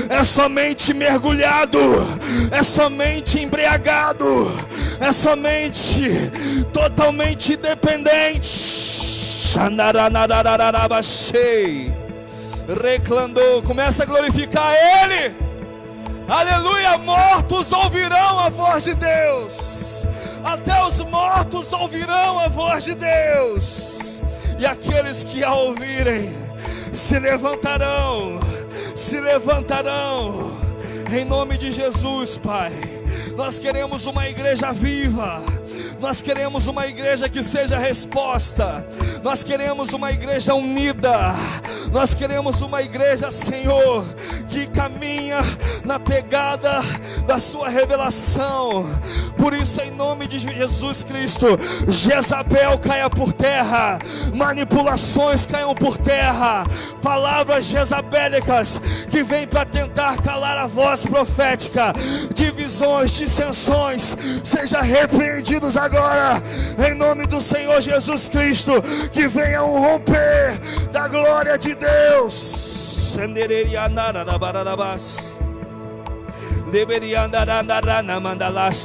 É somente mergulhado. É somente embriagado. É somente totalmente dependente. Reclandou, começa a glorificar Ele. Aleluia. Mortos ouvirão a voz de Deus. Até os mortos ouvirão a voz de Deus. E aqueles que a ouvirem se levantarão. Se levantarão. Em nome de Jesus, Pai. Nós queremos uma igreja viva. Nós queremos uma igreja que seja resposta. Nós queremos uma igreja unida. Nós queremos uma igreja, Senhor, que caminha na pegada da sua revelação. Por isso, em nome de Jesus Cristo, Jezabel caia por terra, manipulações caiam por terra, palavras jezabélicas que vêm para tentar calar a voz profética, divisões, dissensões, sejam repreendidos agora, em nome do Senhor Jesus Cristo. Que venha um romper da glória de Deus.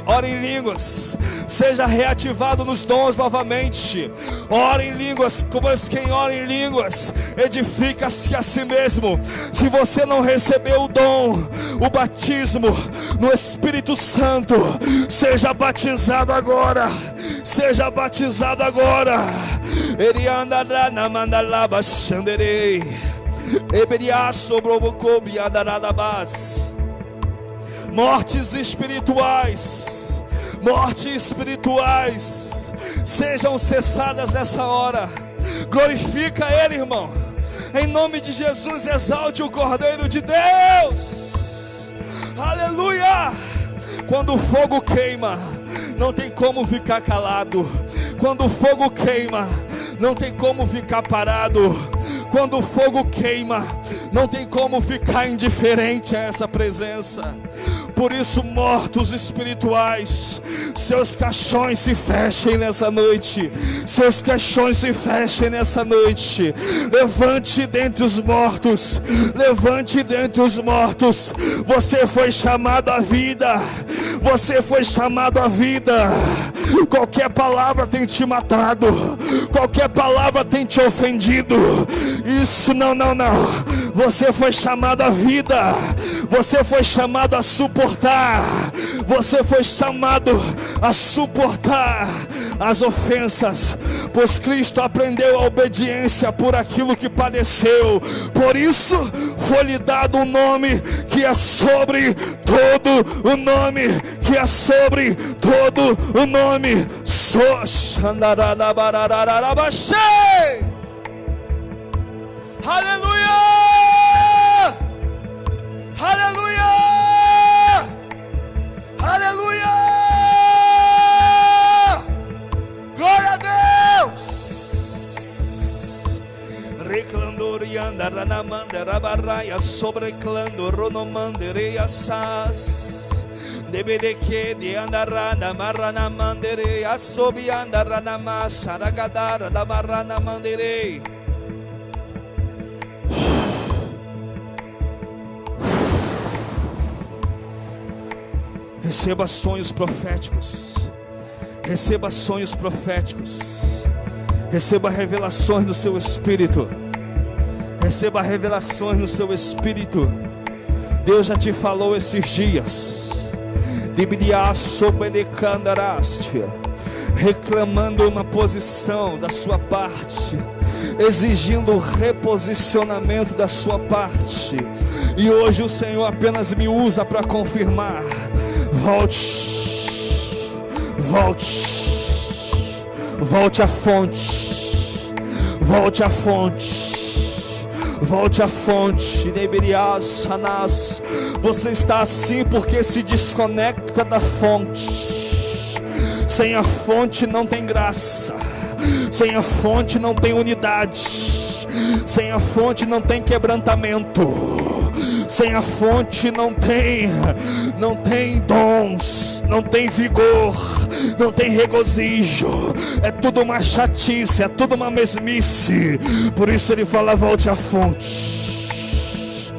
Ora em línguas, seja reativado nos dons novamente. Ora em línguas, pois quem ora em línguas edifica-se a si mesmo. Se você não recebeu o dom, o batismo no Espírito Santo, seja batizado agora. Seja batizado agora. Mortes espirituais, sejam cessadas nessa hora. Glorifica Ele, irmão. Em nome de Jesus, exalte o Cordeiro de Deus. Aleluia. Quando o fogo queima, não tem como ficar calado. Quando o fogo queima, não tem como ficar parado. Quando o fogo queima, não tem como ficar indiferente a essa presença. Por isso, mortos espirituais, seus caixões se fechem nessa noite. Seus caixões se fechem nessa noite. Levante dentre os mortos. Levante dentre os mortos. Você foi chamado à vida. Você foi chamado à vida. Qualquer palavra tem te matado. Qualquer palavra tem te ofendido. Isso não. Você foi chamado à vida. Você foi chamado a suportar. Você foi chamado a suportar as ofensas, pois Cristo aprendeu a obediência por aquilo que padeceu. Por isso foi-lhe dado um nome que é sobre todo o nome, que é sobre todo o nome. Aleluia! Aleluia! Aleluia! Glória a Deus! Reclandorianda ranamanda rabarraia sobreclando ronomandereia sas. Debedeke de andarana marana mandere asobi andarana masaragadara da marana mandere. Receba sonhos proféticos. Receba sonhos proféticos. Receba revelações no seu espírito. Receba revelações no seu espírito. Deus já te falou esses dias. Reclamando uma posição da sua parte, exigindo reposicionamento da sua parte. E hoje o Senhor apenas me usa para confirmar. Volte à fonte. Volte à fonte. Volte à fonte. Você está assim porque se desconecta da fonte. Sem a fonte não tem graça. Sem a fonte não tem unidade. Sem a fonte não tem quebrantamento. Sem a fonte não tem dons, não tem vigor, não tem regozijo. É tudo uma chatice, é tudo uma mesmice. Por isso ele fala: volte à fonte.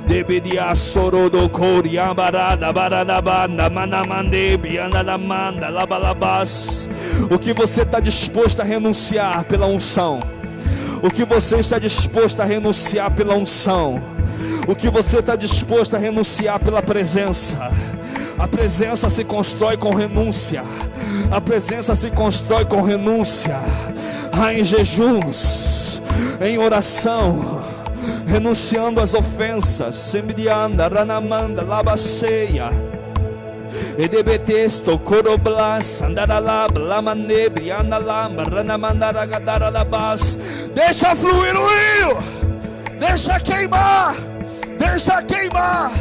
Debedia sorodo coriambarada baranabana manamande bianamanda labalabas. O que você está disposto a renunciar pela unção? O que você está disposto a renunciar pela unção? O que você está disposto a renunciar pela presença? A presença se constrói com renúncia. A presença se constrói com renúncia. Em jejuns, em oração, renunciando às ofensas. Sembrianda, ranamanda, labaceia. Edebetesto, coroblas, andaralab, lamanebri, andalamba, ranamandaragadara labas. Deixa fluir o rio. Deixa queimar, deixa queimar,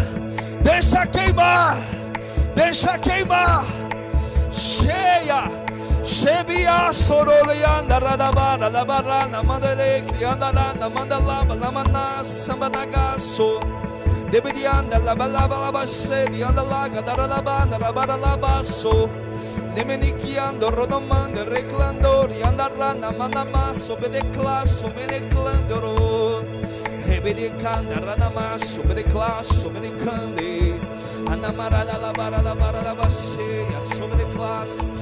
deixa queimar, deixa queimar. Cheia, Shebia Sorolianda Radabara, Labarana, Mandele, Kiandarana, Mandalaba, Lamana, Sambanagaso, Debidianda, Labalaba, Labasedi, Andalaga, Darabanda, Rabaralabaso, Nemenikiando, Rodomanda, Reclandori, Andarana, Manamaso, Bedeclasso, Meneclandoro, Hebedicanda, Ranamaso, Bedeclasso, Menecande, Anamarada, Labara, Labara, Labaseia, sobre de classe.